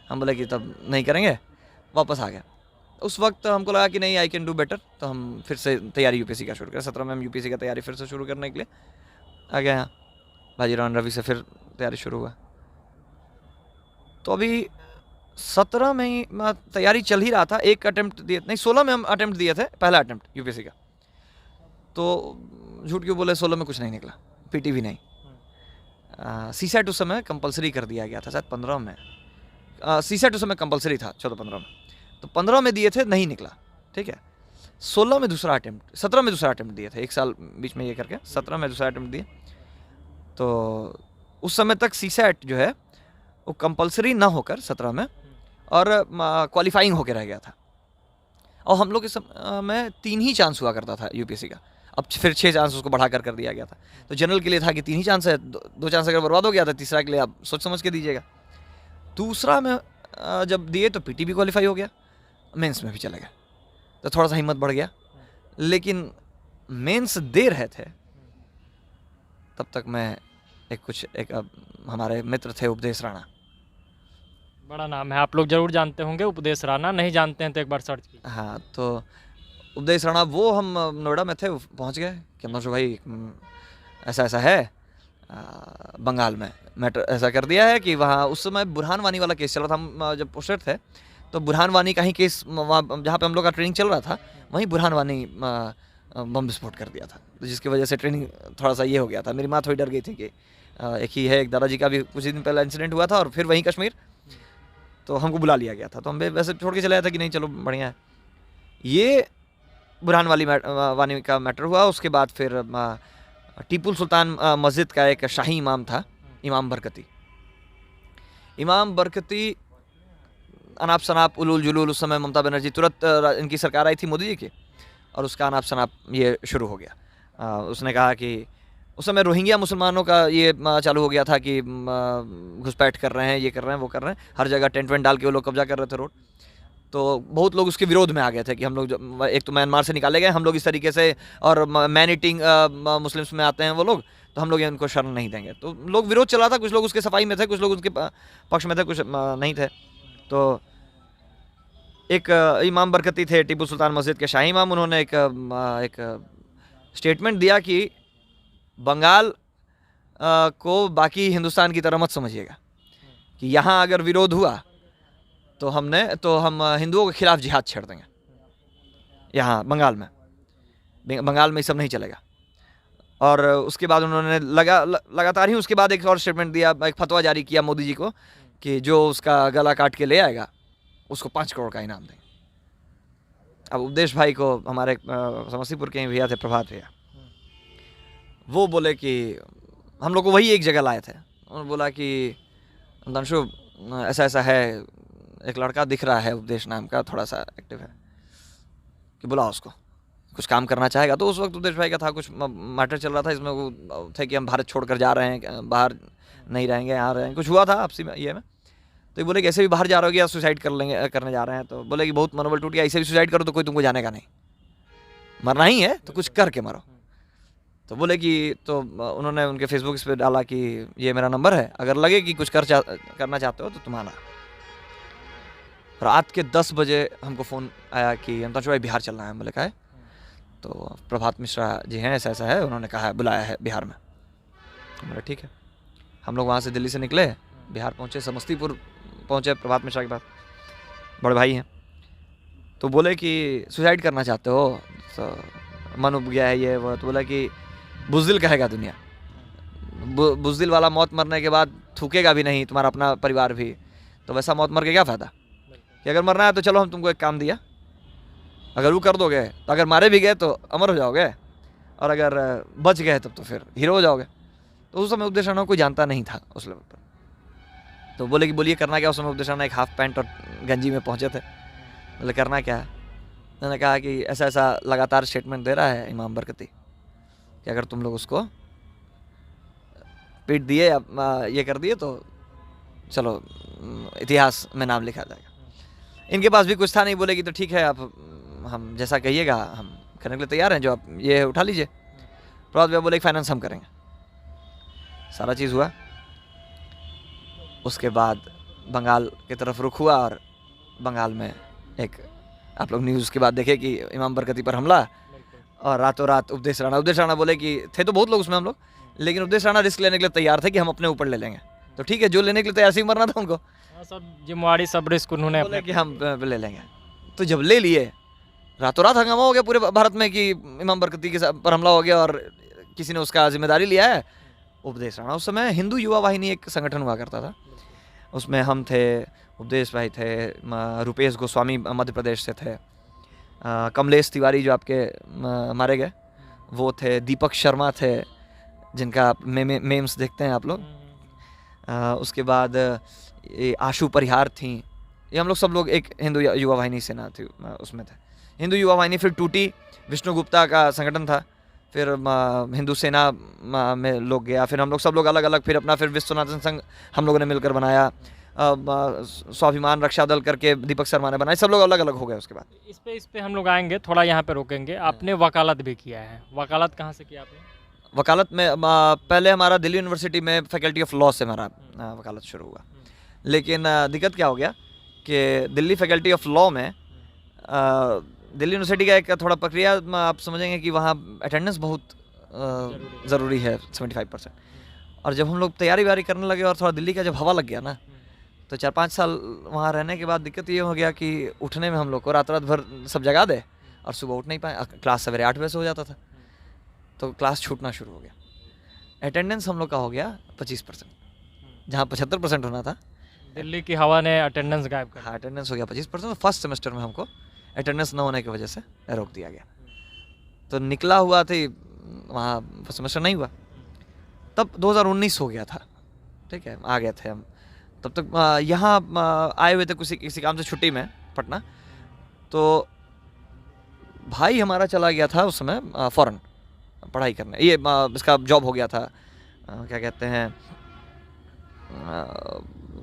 हम बोले कि तब नहीं करेंगे, वापस आ गए। उस वक्त हमको लगा कि नहीं, आई कैन डू बेटर, तो हम फिर से तैयारी यूपीएससी का शुरू करें। 17 में हम यूपीएससी का तैयारी फिर से शुरू करने के लिए आ गए यहाँ। बाजीराव एंड रवि से फिर तैयारी शुरू हुआ। तो अभी 17 में ही तैयारी चल ही रहा था। एक अटेम्प्ट दिए, नहीं 16 में हम अटेम्प्ट दिए थे, पहला अटेम्प्ट यूपीएससी का। तो झूठ क्यों बोले, 16 में कुछ नहीं निकला, पीटी भी नहीं। CSAT उस समय कंपलसरी कर दिया गया था, शायद 15 में CSAT उस समय कंपलसरी था, 14-15 में। तो 15 में दिए थे, नहीं निकला, ठीक है। 16 में दूसरा अटेम्प्ट, 17 में दूसरा अटेम्प्ट दिए थे, एक साल बीच में ये करके 17 में दूसरा अटेम्प्ट दिए। तो उस समय तक CSAT जो है वो कंपलसरी ना होकर 17 में और क्वालिफाइंग होकर रह गया था। और हम लोग के समय में 3 ही चांस हुआ करता था यूपीएससी का, अब फिर 6 चांस उसको बढ़ा कर दिया गया था। तो जनरल के लिए था कि 3 ही चांस है, 2 चांस अगर बर्बाद हो गया था, तीसरा के लिए आप सोच समझ के दीजिएगा। दूसरा में जब दिए तो पीटी भी क्वालिफाई हो गया, मेंस में भी चले गए, तो थोड़ा सा हिम्मत बढ़ गया। लेकिन मेंस दे रहे थे तब तक मैं एक हमारे मित्र थे उपदेश राणा, बड़ा नाम है, आप लोग जरूर जानते होंगे उपदेश राणा, नहीं जानते हैं तो एक बार सर्च कीजिए। हाँ। तो उपदेश राणा वो हम नोएडा में थे, पहुंच गए कि हमने भाई ऐसा ऐसा है बंगाल में मैटर ऐसा कर दिया है कि वहाँ उस समय बुरहान वानी वाला केस चल रहा था। हम जब पोस्टेड थे तो बुरहान वानी का ही केस, वहाँ जहाँ पे हम लोग का ट्रेनिंग चल रहा था वहीं बुरहान वानी बम विस्फोट कर दिया था, तो जिसकी वजह से ट्रेनिंग थोड़ा सा ये हो गया था। मेरी माँ थोड़ी डर गई थी कि एक ही है, एक दादाजी का भी कुछ दिन पहले इंसिडेंट हुआ था और फिर वहीं कश्मीर, तो हमको बुला लिया गया था। तो हम वैसे छोड़ के चले आए थे कि नहीं चलो बढ़िया है। ये बुरहान वानी का मैटर हुआ। उसके बाद फिर टीपू सुल्तान मस्जिद का एक शाही इमाम था, इमाम बरकती। इमाम बरकती अनाप शनाप उलूल जुलूल, उस समय ममता बनर्जी तुरंत इनकी सरकार आई थी मोदी जी की, और उसका अनाप शनाप ये शुरू हो गया। उसने कहा कि उस समय रोहिंग्या मुसलमानों का ये चालू हो गया था कि घुसपैठ कर रहे हैं, ये कर रहे हैं, वो कर रहे हैं, हर जगह टेंट वेंट डाल के वो लोग कब्जा कर रहे थे रोड। तो बहुत लोग उसके विरोध में आ गए थे कि हम लोग एक तो म्यांमार से निकाले गए हम लोग इस तरीके से, और मैन ईटिंग मुस्लिम्स में आते हैं वो लोग, तो हम लोग इनको शरण नहीं देंगे। तो लोग विरोध चला था, कुछ लोग उसके सफाई में थे, कुछ लोग उसके पक्ष में थे, कुछ नहीं थे। तो एक इमाम बरकती थे टीपू सुल्तान मस्जिद के शाही इमाम, उन्होंने एक स्टेटमेंट दिया कि बंगाल को बाकी हिंदुस्तान की तरह मत समझिएगा, कि यहाँ अगर विरोध हुआ तो हम हिंदुओं के खिलाफ जिहाद छेड़ देंगे यहाँ बंगाल में ये सब नहीं चलेगा। और उसके बाद उन्होंने लगातार ही उसके बाद एक और स्टेटमेंट दिया, एक फतवा जारी किया मोदी जी को कि जो उसका गला काट के ले आएगा उसको 5 करोड़ का इनाम देंगे। अब उपदेश भाई को हमारे समस्तीपुर के भैया थे, प्रभात भैया, वो बोले कि हम लोग को वही एक जगह लाए थे। उन्होंने बोला कि दंशु ऐसा ऐसा है, एक लड़का दिख रहा है उपदेश नाम का, थोड़ा सा एक्टिव है, कि बुलाओ उसको, कुछ काम करना चाहेगा। तो उस वक्त उपदेश भाई का था कुछ मैटर चल रहा था, इसमें वो थे कि हम भारत छोड़कर जा रहे हैं, बाहर नहीं रहेंगे, यहाँ रहेंगे, कुछ हुआ था आपसी में ये में। तो ये बोले कि ऐसे भी बाहर जा रहे हो या सुसाइड करने जा रहे हैं। तो बोले कि बहुत मनोबल टूट गया, ऐसे भी सुसाइड करो तो कोई तुमको जाने का नहीं, मरना ही है तो कुछ करके मरो। तो बोले कि तो उन्होंने उनके फेसबुक इस पे डाला कि ये मेरा नंबर है, अगर लगे कि कुछ करना चाहते हो तो तुम आना। रात के 10 बजे हमको फ़ोन आया कि अमिताभ भाई बिहार चलना है। बोले का है? तो प्रभात मिश्रा जी हैं, ऐसा ऐसा है, उन्होंने कहा है, बुलाया है बिहार में। तो बोले ठीक है। हम लोग वहाँ से दिल्ली से निकले, बिहार पहुँचे, समस्तीपुर पहुँचे प्रभात मिश्रा के पास, बड़े भाई हैं। तो बोले कि सुसाइड करना चाहते हो, तो मन उब गया है ये वो। तो बोला कि बुज़दिल कहेगा दुनिया, बुज़दिल वाला मौत मरने के बाद थूकेगा भी नहीं, तुम्हारा अपना परिवार भी, तो वैसा मौत मर के क्या फ़ायदा कि अगर मरना है तो चलो हम तुमको एक काम दिया, अगर वो कर दोगे तो अगर मारे भी गए तो अमर हो जाओगे, और अगर बच गए तब तो फिर हीरो हो जाओगे। तो उस समय उपदेश राणा कोई जानता नहीं था उस लेवल पर। तो बोले कि बोलिए करना क्या। उस समय उपदेश राणा एक हाफ पैंट और गंजी में पहुँचे थे। बोले करना क्या है? उन्होंने कहा कि ऐसा ऐसा लगातार स्टेटमेंट दे रहा है इमाम बरकती कि अगर तुम लोग उसको पीट दिए या ये कर दिए तो चलो इतिहास में नाम लिखा जाएगा। इनके पास भी कुछ था नहीं। बोले कि तो ठीक है, आप हम जैसा कहिएगा हम करने के लिए तैयार हैं, जो आप ये उठा लीजिए। प्रभात भैया बोले फाइनेंस हम करेंगे। सारा चीज़ हुआ। उसके बाद बंगाल की तरफ रुख हुआ और बंगाल में एक आप लोग न्यूज़ के बाद देखे कि इमाम बरकती पर हमला, और रातों रात उपदेश राणा बोले कि थे तो बहुत लोग उसमें हम लोग, लेकिन उपदेश राणा रिस्क लेने के लिए तैयार थे कि हम अपने ऊपर ले लेंगे। तो ठीक है, जो लेने के लिए तैयार, सिंह मरना था उनको, सब जिम्मेवारी सब रिस्क उन्होंने बोले कि हम ले लेंगे। तो जब ले लिए, रातों रात हंगामा हो गया पूरे भारत में कि इमाम बरकती के पर हमला हो गया और किसी ने उसका जिम्मेदारी लिया है। उपदेश राणा, उस समय हिंदू युवा वाहिनी एक संगठन हुआ करता था, उसमें हम थे, उपदेश भाई थे, रुपेश गोस्वामी मध्य प्रदेश से थे, कमलेश तिवारी जो आपके मारे गए वो थे, दीपक शर्मा थे जिनका मेम्स देखते हैं आप लोग, उसके बाद ये आशु परिहार थी। ये हम लोग सब लोग एक हिंदू युवा वाहिनी सेना थी, उसमें थे। हिंदू युवा वाहिनी फिर टूटी, विष्णु गुप्ता का संगठन था, फिर हिंदू सेना में लोग गया, फिर हम लोग सब लोग अलग अलग, फिर अपना फिर विश्व सनातन संघ हम लोगों ने मिलकर बनाया, स्वाभिमान रक्षा दल करके दीपक शर्मा ने बनाया, सब लोग अलग अलग हो गए। उसके बाद इस पे हम लोग आएंगे, थोड़ा यहाँ पे रोकेंगे। आपने वकालत भी किया है, वकालत कहाँ से किया आपने? वकालत में पहले हमारा दिल्ली यूनिवर्सिटी में फैकल्टी ऑफ लॉ से हमारा वकालत शुरू हुआ, लेकिन दिक्कत क्या हो गया कि दिल्ली फैकल्टी ऑफ लॉ में दिल्ली यूनिवर्सिटी का एक थोड़ा प्रक्रिया आप समझेंगे कि वहाँ अटेंडेंस बहुत ज़रूरी है, 75%। और जब हम लोग तैयारी व्यारी करने लगे और थोड़ा दिल्ली का जब हवा लग गया ना, तो 4-5 साल वहाँ रहने के बाद दिक्कत ये हो गया कि उठने में हम लोग को रात भर सब जगा दे और सुबह उठ नहीं पाए। क्लास सवेरे 8 बजे से हो जाता था, तो क्लास छूटना शुरू हो गया। अटेंडेंस हम लोग का हो गया 25%, जहाँ 75% होना था। दिल्ली की हवा ने अटेंडेंस गायब कर, हाँ, अटेंडेंस हो गया 25%। फर्स्ट सेमेस्टर में हमको अटेंडेंस न होने की वजह से रोक दिया गया। तो निकला हुआ थी वहाँ, फर्स्ट सेमेस्टर नहीं हुआ, तब 2019 हो गया था, ठीक है, आ गए थे हम। तब तक यहाँ आए हुए थे किसी काम से छुट्टी में पटना। तो भाई हमारा चला गया था उस समय फ़ॉरेन पढ़ाई करने, ये इसका जॉब हो गया था, क्या कहते हैं,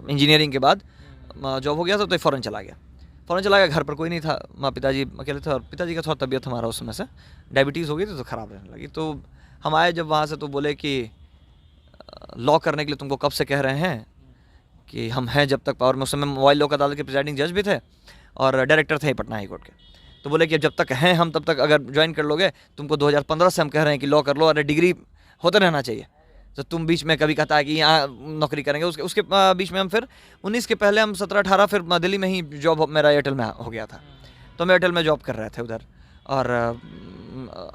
इंजीनियरिंग के बाद जॉब हो गया था, तो फ़ॉरेन चला गया। घर पर कोई नहीं था, पिताजी अकेले थे, और पिताजी का थोड़ा तबीयत हमारा उस समय से डायबिटीज़ हो गई थी, तो ख़राब रहने लगी। तो हम आए जब वहाँ से, तो बोले कि लॉ करने के लिए तुमको कब से कह रहे हैं कि हम हैं जब तक पावर में। उस समय मोबाइल लोक अदालत के प्रिजाइडिंग जज भी थे और डायरेक्टर थे पटना हाई कोर्ट के। तो बोले कि जब तक हैं हम तब तक अगर ज्वाइन कर लोगे, तुमको 2015 से हम कह रहे हैं कि लॉ कर लो, अरे डिग्री होते रहना चाहिए, तो तुम बीच में कभी कहता है कि यहाँ नौकरी करेंगे, उसके बीच में हम फिर 19 के पहले हम 17-18 फिर दिल्ली में ही जॉब मेरा एयरटेल में हो गया था। तो मैं एयरटेल में जॉब कर रहे थे उधर, और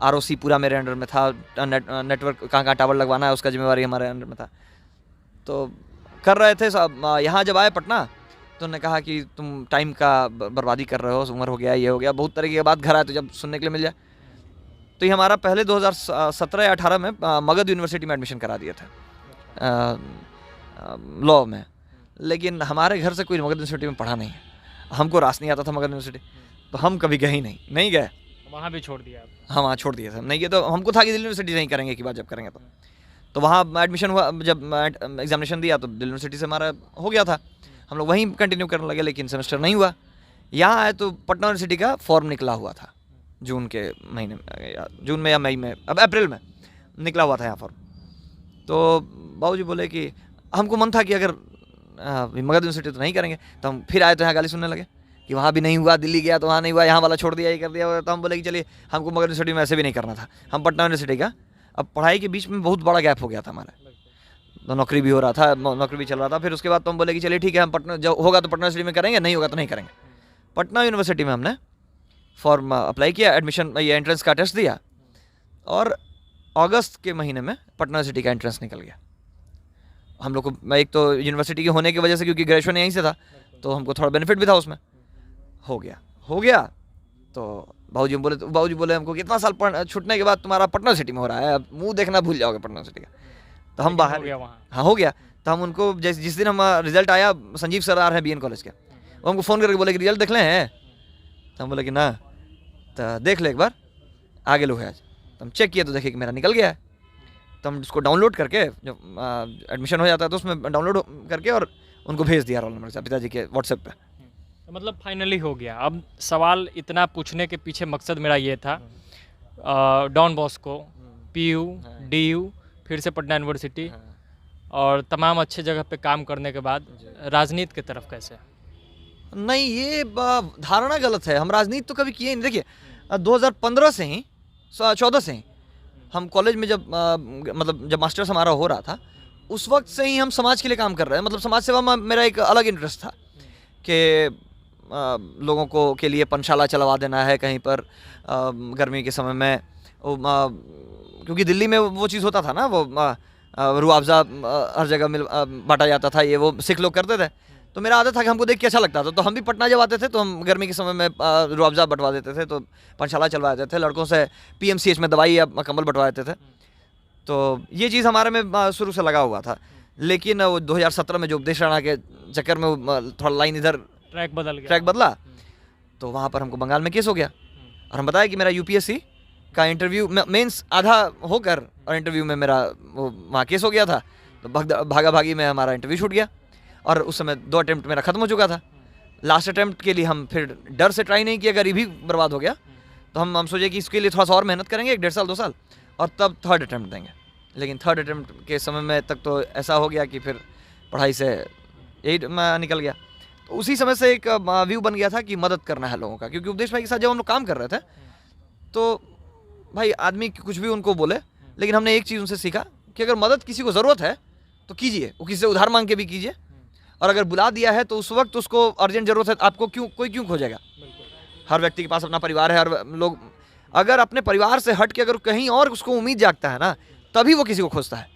ROC पूरा मेरे अंडर में था, नेटवर्क कहाँ टावर लगवाना है उसका जिम्मेवारी हमारे अंडर में था। तो कर रहे थे सब। यहाँ जब आए पटना, तो उन्होंने कहा कि तुम टाइम का बर्बादी कर रहे हो, उम्र हो गया, ये हो गया, बहुत तरीके की बात। घर आए तो जब सुनने के लिए मिल जाए, तो ये हमारा पहले 2017 या 18 में मगध यूनिवर्सिटी में एडमिशन करा दिया था लॉ में। लेकिन हमारे घर से कोई मगध यूनिवर्सिटी में पढ़ा नहीं है, हमको रास नहीं आता था मगध यूनिवर्सिटी, तो हम कभी गए ही नहीं गए, वहाँ भी छोड़ दिया। हाँ, वहाँ छोड़ दिया था, नहीं गए। तो हमको था कि दिल्ली यूनिवर्सिटी नहीं करेंगे की बात, जब करेंगे तो वहाँ एडमिशन हुआ, जब एग्जामिनेशन दिया तो दिल्ली यूनिवर्सिटी से हमारा हो गया था, हम लोग वहीं कंटिन्यू करने लगे, लेकिन सेमेस्टर नहीं हुआ। यहाँ आए तो पटना यूनिवर्सिटी का फॉर्म निकला हुआ था जून के महीने में, जून में या मई में, अब अप्रैल में निकला हुआ था यहाँ फॉर्म। तो बाबूजी बोले कि हमको मन था कि अगर मगध यूनिवर्सिटी तो नहीं करेंगे, तो हम फिर आए तो यहाँ गाली सुनने लगे कि वहाँ भी नहीं हुआ, दिल्ली गया तो वहाँ नहीं हुआ, यहाँ वाला छोड़ दिया, ये कर दिया। तो हम बोले कि चलिए हमको मगध यूनिवर्सिटी में ऐसे भी नहीं करना था, हम पटना यूनिवर्सिटी का। अब पढ़ाई के बीच में बहुत बड़ा गैप हो गया था हमारा, तो नौकरी भी हो रहा था, नौकरी भी चल रहा था। फिर उसके बाद तो हम बोले कि चलिए ठीक है, हम पटना जो होगा तो पटना यूनिवर्सिटी में करेंगे, नहीं होगा तो नहीं करेंगे। पटना यूनिवर्सिटी में हमने फॉर्म अप्लाई किया, एडमिशन ये एंट्रेंस का टेस्ट दिया, और अगस्त के महीने में पटना यूनिवर्सिटी का एंट्रेंस निकल गया। हम लोग को एक तो यूनिवर्सिटी के होने की वजह से, क्योंकि ग्रेजुएशन यहीं से था, तो हमको थोड़ा बेनिफिट भी था उसमें। हो गया तो बाबूजी बोले हमको कि इतना साल छूटने के बाद तुम्हारा पटना सिटी में हो रहा है, अब मुंह देखना भूल जाओगे पटना सिटी का। तो हम बाहर हो गया वहाँ। हाँ हो गया। तो हम उनको जिस दिन हम रिजल्ट आया, संजीव सर आ रहे हैं BN कॉलेज के, वो हमको फ़ोन करके बोले कि रिजल्ट देख ले हैं। तो हम बोले कि ना, तो देख ले एक बार, आगे लो है आज। तो हम चेक किए तो देखिए कि मेरा निकल गया है। तो हम उसको डाउनलोड करके, जब एडमिशन हो जाता है तो उसमें डाउनलोड करके और उनको भेज दिया रोल नंबर से पिताजी के व्हाट्सएप पे। तो मतलब फाइनली हो गया। अब सवाल इतना पूछने के पीछे मकसद मेरा ये था, डॉन बॉस्को, PU, DU, फिर से पटना यूनिवर्सिटी, और तमाम अच्छे जगह पे काम करने के बाद राजनीति की तरफ कैसे? नहीं, ये धारणा गलत है। हम राजनीति तो कभी किए नहीं। देखिए 2015 से ही 14 से ही हम कॉलेज में जब मतलब जब मास्टर्स हमारा हो रहा था, उस वक्त से ही हम समाज के लिए काम कर रहे हैं। मतलब समाज सेवा में मेरा एक अलग इंटरेस्ट था कि लोगों को के लिए पंचशाला चलवा देना है कहीं पर गर्मी के समय में। क्योंकि दिल्ली में वो चीज़ होता था ना, वो रुआवजा हर जगह बांटा जाता था, ये वो सिख लोग करते थे। तो मेरा आदत था कि हमको देख के अच्छा लगता था, तो हम भी पटना जब आते थे तो हम गर्मी के समय में रुआवजा बंटवा देते थे, तो पंचशाला चलवा देते थे, लड़कों से PMCH में दवाई या कंबल बंटवा देते थे। तो ये चीज़ हमारे में शुरू से लगा हुआ था। लेकिन वो 2017 में जो उपदेश राणा के चक्कर में थोड़ा लाइन इधर ट्रैक बदला, तो वहाँ पर हमको बंगाल में केस हो गया। और हम बताया कि मेरा UPSC का इंटरव्यू मेंस आधा होकर, और इंटरव्यू में मेरा वो वहाँ केस हो गया था। तो भागा भागी में हमारा इंटरव्यू छूट गया, और उस समय 2 अटेम्प्ट मेरा ख़त्म हो चुका था। लास्ट अटेम्प्ट के लिए हम फिर डर से ट्राई नहीं किया, अगर ये भी बर्बाद हो गया तो हम सोचे कि इसके लिए थोड़ा सा और मेहनत करेंगे, 1.5 साल 2 साल, और तब 3rd अटेम्प्ट देंगे। लेकिन 3rd अटेम्प्ट के समय में तक तो ऐसा हो गया कि फिर पढ़ाई से यही निकल गया। तो उसी समय से एक व्यू बन गया था कि मदद करना है लोगों का। क्योंकि उपदेश भाई के साथ जब हम लोग काम कर रहे थे, तो भाई आदमी कुछ भी उनको बोले, लेकिन हमने एक चीज़ उनसे सीखा कि अगर मदद किसी को ज़रूरत है तो कीजिए, वो किसी से उधार मांग के भी कीजिए, और अगर बुला दिया है तो उस वक्त उसको अर्जेंट ज़रूरत है, आपको कोई क्यों खोजेगा। हर व्यक्ति के पास अपना परिवार है, हर लोग अगर अपने परिवार से हट के अगर कहीं और उसको उम्मीद जागता है ना, तभी वो किसी को खोजता है।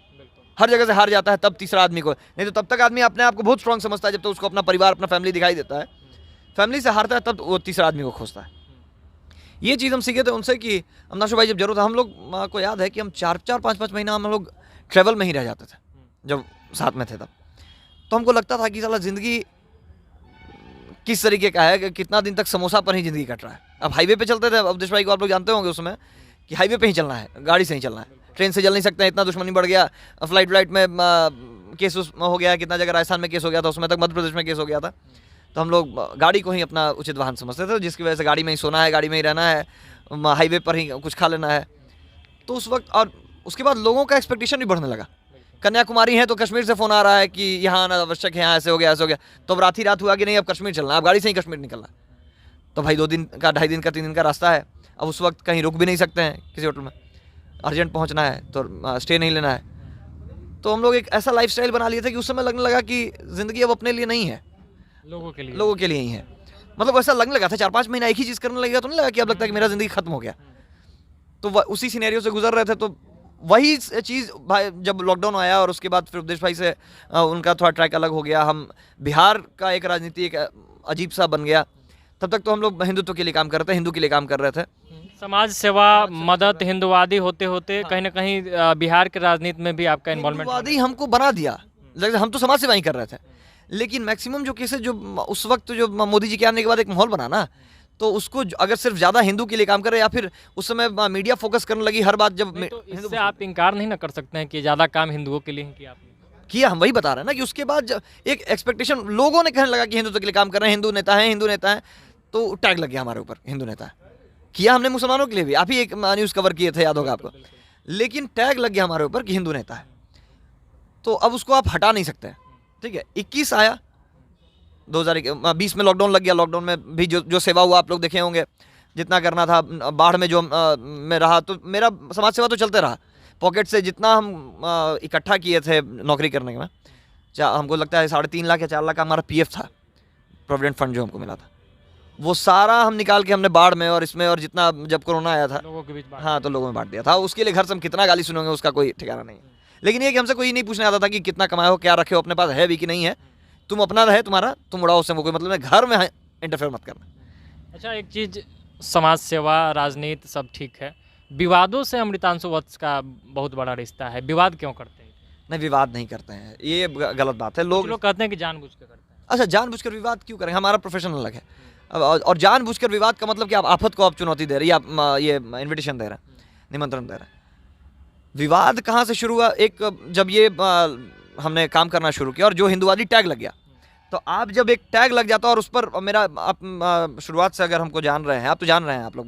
हर जगह से हार जाता है तब तीसरा आदमी को, नहीं तो तब तक आदमी अपने आप को बहुत स्ट्रांग समझता है जब तक उसको अपना परिवार, अपना फैमिली दिखाई देता है। फैमिली से हारता है तब वो तीसरा आदमी को खोजता है। ये चीज़ हम सीखे थे उनसे कि अमनाशु भाई जब जरूरत है, हम लोग को याद है कि हम 4-5 महीना हम लोग ट्रैवल में ही रह जाते थे जब साथ में थे तब। तो हमको लगता था कि साला ज़िंदगी किस तरीके का है, कि कितना दिन तक समोसा पर ही ज़िंदगी कट रहा है। अब हाईवे पे चलते थे, अवधेश भाई को आप लोग जानते होंगे उस समय, कि हाईवे पे ही चलना है, गाड़ी से ही चलना है, ट्रेन से चल नहीं सकते हैं, इतना दुश्मनी बढ़ गया। फ्लाइट में केस हो गया, कितना जगह राजस्थान में केस हो गया था, उसमें तक मध्य प्रदेश में केस हो गया था। तो हम लोग गाड़ी को ही अपना उचित वाहन समझते थे, जिसकी वजह से गाड़ी में ही सोना है, गाड़ी में ही रहना है, हाईवे पर ही कुछ खा लेना है। तो उस वक्त, और उसके बाद लोगों का एक्सपेक्टेशन भी बढ़ने लगा। कन्याकुमारी है तो कश्मीर से फ़ोन आ रहा है कि यहाँ आना आवश्यक है, यहाँ ऐसे हो गया ऐसे हो गया। तो अब रात हुआ कि नहीं अब कश्मीर चलना, अब गाड़ी से ही कश्मीर निकलना। तो भाई 2 दिन का, 2.5 दिन का, 3 दिन का रास्ता है। अब उस वक्त कहीं रुक भी नहीं सकते हैं किसी होटल में, अर्जेंट पहुँचना है तो स्टे नहीं लेना है। तो हम लोग एक ऐसा लाइफस्टाइल बना लिए थे कि उस समय लगने लगा कि ज़िंदगी अब अपने लिए नहीं है, लोगों के लिए ही है। मतलब ऐसा लगने लगा था, 4-5 महीना एक ही चीज़ करने लगा तो नहीं लगा कि अब लगता है कि मेरा ज़िंदगी खत्म हो गया। तो उसी सिनेरियो से गुजर रहे थे। तो वही चीज़ भाई जब लॉकडाउन आया, और उसके बाद फिर उपदेश भाई से उनका थोड़ा ट्रैक अलग हो गया। हम बिहार का एक राजनीति एक अजीब सा बन गया। तब तक तो हम लोग हिंदुत्व के लिए काम कर रहे थे, हिंदू के लिए काम कर रहे थे। समाज सेवा, मदद, हिंदुवादी होते होते कहीं ना कहीं बिहार के राजनीति में भी आपका इन्वॉल्वमेंट हिंदुवादी हमको बना दिया। हम तो समाज सेवा ही कर रहे थे, लेकिन मैक्सिमम जो केसेस जो उस वक्त जो मोदी जी के आने के बाद एक माहौल बना ना, तो उसको अगर सिर्फ ज़्यादा हिंदू के लिए काम करे, या फिर उस समय मीडिया फोकस करने लगी हर बात जब तो इससे आप इनकार नहीं ना कर सकते हैं कि ज़्यादा काम हिंदुओं के लिए किया आपने। किया, हम वही बता रहे हैं ना कि उसके बाद एक एक्सपेक्टेशन लोगों ने कहने लगा कि हिंदुत्व के लिए काम कर रहे हैं, हिंदू नेता हैं, तो टैग लग गया हमारे ऊपर हिंदू नेता। किया हमने मुसलमानों के लिए भी, आप ही एक न्यूज़ कवर किए थे, याद होगा आपको, लेकिन टैग लग गया हमारे ऊपर कि हिंदू नेता है, तो अब उसको आप हटा नहीं सकते, ठीक है। 21 आया, 2020 में लॉकडाउन लग गया। लॉकडाउन में भी जो सेवा हुआ आप लोग देखे होंगे, जितना करना था। बाढ़ में जो मैं रहा, तो मेरा समाज सेवा तो चलते रहा। पॉकेट से जितना हम इकट्ठा किए थे नौकरी करने में, हमको लगता है 3.5 लाख या 4 लाख का हमारा PF था, प्रोविडेंट फंड जो हमको मिला था, वो सारा हम निकाल के हमने बाढ़ में और इसमें, और जितना जब कोरोना आया था लोगों के बीच हाँ तो लोगों में बांट दिया था। उसके लिए घर से हम कितना गाली सुनेंगे उसका कोई ठिकाना नहीं है। लेकिन ये कि हमसे कोई नहीं पूछने आता था कि कितना कमाए हो, क्या रखे हो अपने पास, है भी कि नहीं है, तुम अपना रहे तुम्हारा, तुम उड़ाओ, उससे कोई मतलब नहीं, घर में इंटरफेयर मत करना। अच्छा, एक चीज़, समाज सेवा, राजनीति सब ठीक है, विवादों से अमृतांशु वत्स का बहुत बड़ा रिश्ता है, विवाद क्यों करते हैं? नहीं, विवाद नहीं करते हैं, ये गलत बात है। कुछ लोग कहते हैं कि जानबूझ के करते हैं। अच्छा, जानबूझकर विवाद क्यों करें, हमारा प्रोफेशन अलग है। और जानबूझकर विवाद का मतलब कि आप आफत को आप चुनौती दे रहे हैं, या आप ये इन्विटेशन दे रहे हैं, निमंत्रण दे रहे हैं। विवाद कहाँ से शुरू हुआ? जब ये हमने काम करना शुरू किया और जो हिंदूवादी टैग लग गया, तो आप जब एक टैग लग जाता है और उस पर मेरा, आप शुरुआत से अगर हमको जान रहे हैं, आप तो जान रहे हैं आप लोग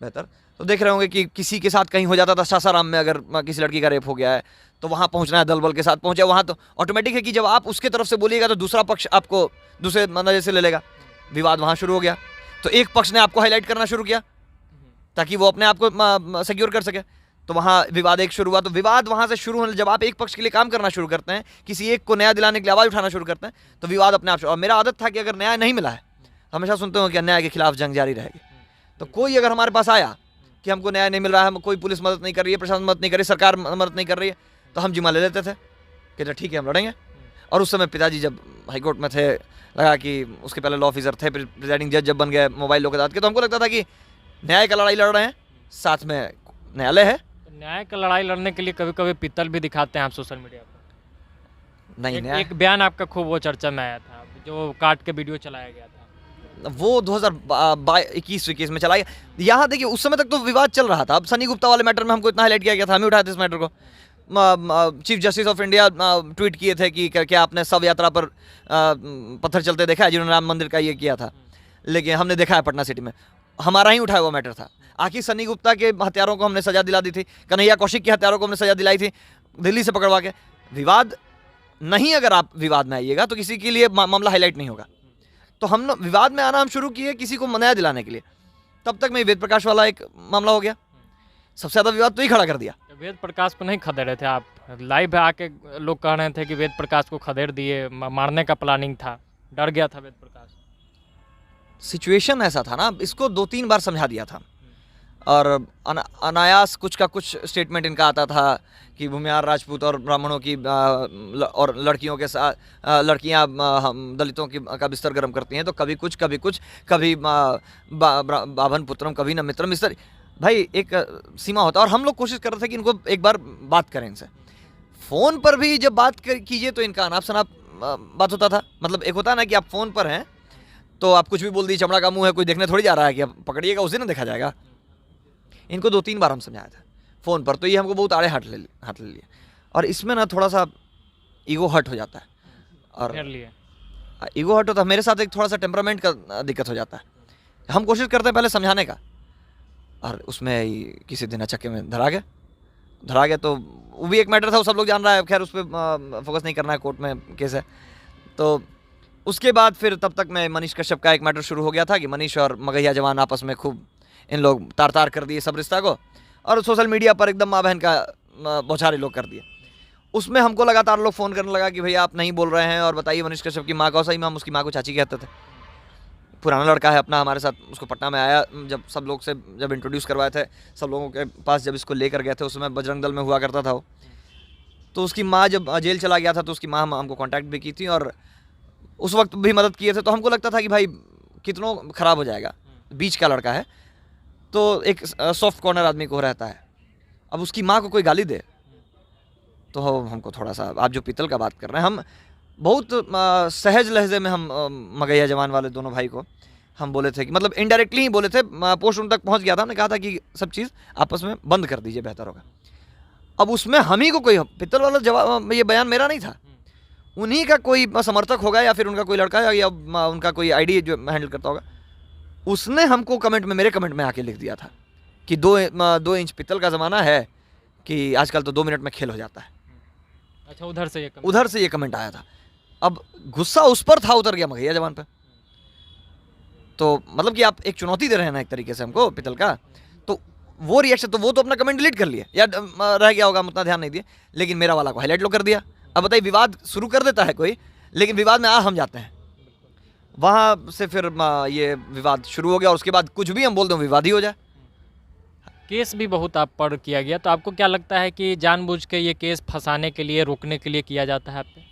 बेहतर, तो देख रहे होंगे कि किसी के साथ कहीं हो जाता था, सासाराम में अगर किसी लड़की का रेप हो गया है तो वहाँ पहुँचना है, दल बल के साथ पहुँचे वहाँ, तो ऑटोमेटिक है कि जब आप उसके तरफ से बोलिएगा तो दूसरा पक्ष आपको दूसरे नजर से ले लेगा। विवाद वहाँ शुरू हो गया, तो एक पक्ष ने आपको हाईलाइट करना शुरू किया ताकि वो अपने आप को सिक्योर कर सके, तो वहाँ विवाद एक शुरू हुआ। तो विवाद वहाँ से शुरू होने, जब आप एक पक्ष के लिए काम करना शुरू करते हैं, किसी एक को न्याय दिलाने के लिए आवाज़ उठाना शुरू करते हैं, तो विवाद अपने आप। और मेरा आदत था कि अगर न्याय नहीं मिला है, हमेशा सुनते हो कि अन्याय के खिलाफ जंग जारी रहेगी, तो कोई अगर हमारे पास आया कि हमको न्याय नहीं मिल रहा है, कोई पुलिस मदद नहीं कर रही है, प्रशासन मदद नहीं कर रही, सरकार मदद नहीं कर रही है, तो हम जिम्मा ले लेते थे कि ठीक है हम लड़ेंगे। और उस समय पिताजी जब हाईकोर्ट में थे, लगा कि उसके पहले लॉ ऑफिसर थे, फिर प्रिजाइडिंग जज जब बन गए मोबाइल लोग के, तो हमको लगता था कि न्याय का लड़ाई लड़ रहे हैं, साथ में न्यायालय है। न्याय का लड़ाई लड़ने के लिए कभी कभी पित्तल भी दिखाते हैं आप सोशल मीडिया पर। नहीं, एक बयान आपका खूब वो चर्चा में आया था, जो काट के वीडियो चलाया गया था, वो 2021 में चला गया। यहाँ देखिए, उस समय तक तो विवाद चल रहा था। अब सनी गुप्ता वाले मैटर में हमको इतना हाईलाइट किया गया था, हम ही उठाए थे इस मैटर को। Chief justice of India tweet किए थे कि क्या आपने शव यात्रा पर पत्थर चलते देखा है, जिन्होंने राम मंदिर का ये किया था, लेकिन हमने देखा है पटना सिटी में, हमारा ही उठाया हुआ मैटर था। आखिर सनी गुप्ता के हत्यारों को हमने सजा दिला दी थी, कन्हैया कौशिक के हत्यारों को हमने सजा दिलाई थी दिल्ली से पकड़वा के। विवाद नहीं, अगर आप विवाद में आइएगा तो किसी के लिए मामला हाईलाइट नहीं होगा। तो हम विवाद में आना हम शुरू किए किसी को न्याय दिलाने के लिए। तब तक में वेद प्रकाश वाला एक मामला हो गया, सबसे ज़्यादा विवाद तो ही खड़ा कर दिया। वेद प्रकाश को नहीं खदेड़े थे आप? लाइव आके लोग कह रहे थे कि वेद प्रकाश को खदेड़ दिए, मारने का प्लानिंग था, डर गया था वेद प्रकाश। सिचुएशन ऐसा था ना, इसको 2-3 बार समझा दिया था, और अनायास कुछ का कुछ स्टेटमेंट इनका आता था कि भूमिहार राजपूत और ब्राह्मणों की और लड़कियों के साथ लड़कियां दलितों की का बिस्तर गर्म करती हैं, तो कभी कुछ कभी बाभन पुत्रम कभी न मित्रम, इस तरह। भाई एक सीमा होता है, और हम लोग कोशिश कर रहे थे कि इनको एक बार बात करें इनसे। फ़ोन पर भी जब बात कीजिए तो इनका अनाप शनाप बात होता था। मतलब एक होता है ना कि आप फ़ोन पर हैं तो आप कुछ भी बोल दीजिए, चमड़ा का मुंह है, कोई देखने थोड़ी जा रहा है कि आप पकड़िएगा उस दिन ना देखा जाएगा। इनको 2-3 बार हम समझाया था फ़ोन पर, तो ये हमको बहुत आड़े हाथ ले लिए। और इसमें ना थोड़ा सा ईगो हर्ट हो जाता है, और ईगो हर्ट होता है। मेरे साथ एक थोड़ा सा टेम्परामेंट का दिक्कत हो जाता है। हम कोशिश करते हैं पहले समझाने का, और उसमें किसी दिन अचक्के में धरा गया। तो वो भी एक मैटर था, वो सब लोग जान रहा है, खैर उस पर फोकस नहीं करना है, कोर्ट में केस है। तो उसके बाद फिर तब तक में मनीष कश्यप का एक मैटर शुरू हो गया था कि मनीष और मगहिया जवान आपस में खूब इन लोग तार कर दिए सब रिश्ता को, और सोशल मीडिया पर एकदम माँ बहन का बौछारे लोग कर दिए। उसमें हमको लगातार लोग फ़ोन करने लगा कि भैया आप नहीं बोल रहे हैं, और बताइए मनीष कश्यप की माँ को। सही में हम उसकी माँ को चाची कहते थे। पुराना लड़का है अपना, हमारे साथ उसको पटना में आया, जब सब लोग से जब इंट्रोड्यूस करवाए थे, सब लोगों के पास जब इसको लेकर गए थे, उस समय बजरंग दल में हुआ करता था वो। तो उसकी माँ जब जेल चला गया था तो उसकी माँ हमको कांटेक्ट भी की थी, और उस वक्त भी मदद किए थे। तो हमको लगता था कि भाई कितनों ख़राब हो जाएगा, बीच का लड़का है, तो एक सॉफ्ट कॉर्नर आदमी को रहता है। अब उसकी माँ को कोई गाली दे तो हमको थोड़ा सा, आप जो पीतल का बात कर रहे हैं, हम बहुत सहज लहजे में हम मगहिया जवान वाले दोनों भाई को हम बोले थे कि, मतलब इनडायरेक्टली ही बोले थे, पोस्ट उन तक पहुंच गया था, हमने कहा था कि सब चीज़ आपस में बंद कर दीजिए, बेहतर होगा। अब उसमें हम ही को कोई, पीतल वाला जवाब, ये बयान मेरा नहीं था, उन्हीं का कोई समर्थक होगा, या फिर उनका कोई लड़का है, या उनका कोई आईडी जो हैंडल करता होगा, उसने हमको कमेंट में, मेरे कमेंट में आके लिख दिया था कि 2 इंच पीतल का ज़माना है, कि आजकल तो 2 मिनट में खेल हो जाता है। अच्छा, उधर से ये उधर से ये कमेंट आया था। अब गुस्सा उस पर था, उतर गया मगहिया जवान पे। तो मतलब कि आप एक चुनौती दे रहे हैं ना एक तरीके से हमको पितल का, तो वो रिएक्शन, तो वो तो अपना कमेंट डिलीट कर लिया या रह गया होगा, हम उतना ध्यान नहीं दिए, लेकिन मेरा वाला को हाईलाइट लो कर दिया। अब बताइए, विवाद शुरू कर देता है कोई, लेकिन विवाद में हम जाते हैं, वहाँ से फिर ये विवाद शुरू हो गया और उसके बाद कुछ भी हम बोल दें विवाद ही हो जाए। केस भी बहुत आप पर किया गया, तो आपको क्या लगता है कि जानबूझ के ये केस फंसाने के लिए, रोकने के लिए किया जाता है आप पे?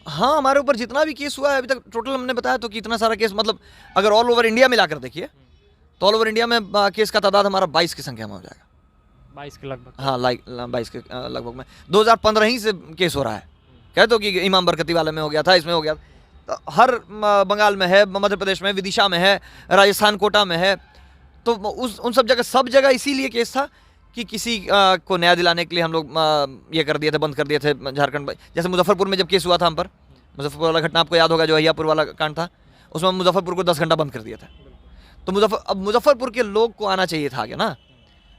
हाँ, हमारे ऊपर जितना भी केस हुआ है अभी तक, टोटल हमने बताया तो कितना सारा केस, मतलब अगर ऑल ओवर इंडिया मिलाकर देखिए तो ऑल ओवर इंडिया में केस का तादाद हमारा 22 की संख्या में हो जाएगा। 22 के लगभग। हाँ, 22 के लगभग में 2015 ही से केस हो रहा है। कह दो कि इमाम बरकती वाले में हो गया था, इसमें हो गया, तो हर बंगाल में है, मध्य प्रदेश में, विदिशा में है, राजस्थान कोटा में है, तो उन सब जगह इसीलिए केस था कि किसी को न्याय दिलाने के लिए हम लोग ये कर दिए थे, बंद कर दिए थे झारखंड में। जैसे मुजफ्फरपुर में जब केस हुआ था हम पर, मुजफ्फरपुर वाला घटना आपको याद होगा, जो अहियापुर वाला कांड था, उसमें मुजफ्फरपुर को 10 घंटा बंद कर दिया था। तो अब मुजफ्फरपुर के लोग को आना चाहिए था आगे ना,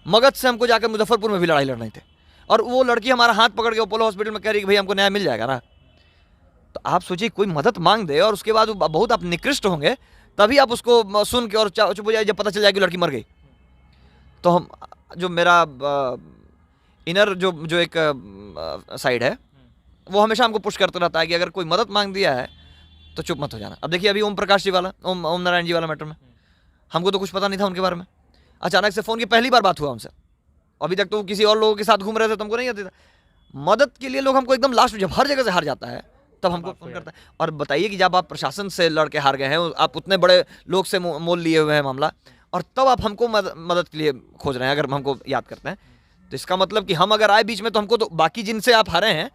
मगध से हमको जाकर मुजफ्फरपुर में भी लड़ाई लड़नी थी, और वो लड़की हमारा हाथ पकड़ के अपोलो हॉस्पिटल में कह रही कि भाई हमको न्याय मिल जाएगा ना। तो आप सोचिए, कोई मदद मांग दे और उसके बाद बहुत आप निकृष्ट होंगे, तभी आप उसको सुन के और चुप हो जाए जब पता चल जाए कि लड़की मर गई। तो हम, जो मेरा इनर जो एक साइड है, वो हमेशा हमको पुश करता रहता है कि अगर कोई मदद मांग दिया है तो चुप मत हो जाना। अब देखिए, अभी ओम प्रकाश जी वाला, ओम नारायण जी वाला मैटर में हमको तो कुछ पता नहीं था उनके बारे में, अचानक से फ़ोन की पहली बार बात हुआ हमसे, अभी तक तो वो किसी और लोगों के साथ घूम रहे थे, तो हमको नहीं आता था। मदद के लिए लोग हमको एकदम लास्ट में, जब हर जगह से हार जाता है तब हमको फ़ोन करता है। और बताइए कि जब आप प्रशासन से लड़ के हार गए हैं, आप उतने बड़े लोग से मोल लिए हुए हैं मामला, और तब आप हमको मदद के लिए खोज रहे हैं, अगर हमको याद करते हैं तो इसका मतलब कि हम अगर आए बीच में तो हमको तो बाकी जिनसे आप हारे हैं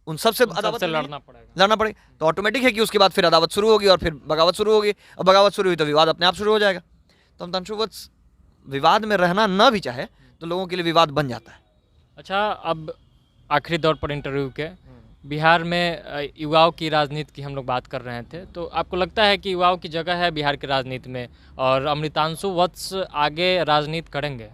उन सबसे अदावत लड़ना पड़ेगा। तो ऑटोमेटिक है कि उसके बाद फिर अदावत शुरू होगी और फिर बगावत शुरू होगी, और बगावत शुरू हुई तो विवाद अपने आप शुरू हो जाएगा। तो हम तंशुवत विवाद में रहना ना भी चाहे तो लोगों के लिए विवाद बन जाता है। अच्छा, अब आखिरी दौर पर इंटरव्यू के, बिहार में युवाओं की राजनीति की हम लोग बात कर रहे थे, तो आपको लगता है कि युवाओं की जगह है बिहार की राजनीति में, और अमृतांशु वत्स आगे राजनीति करेंगे?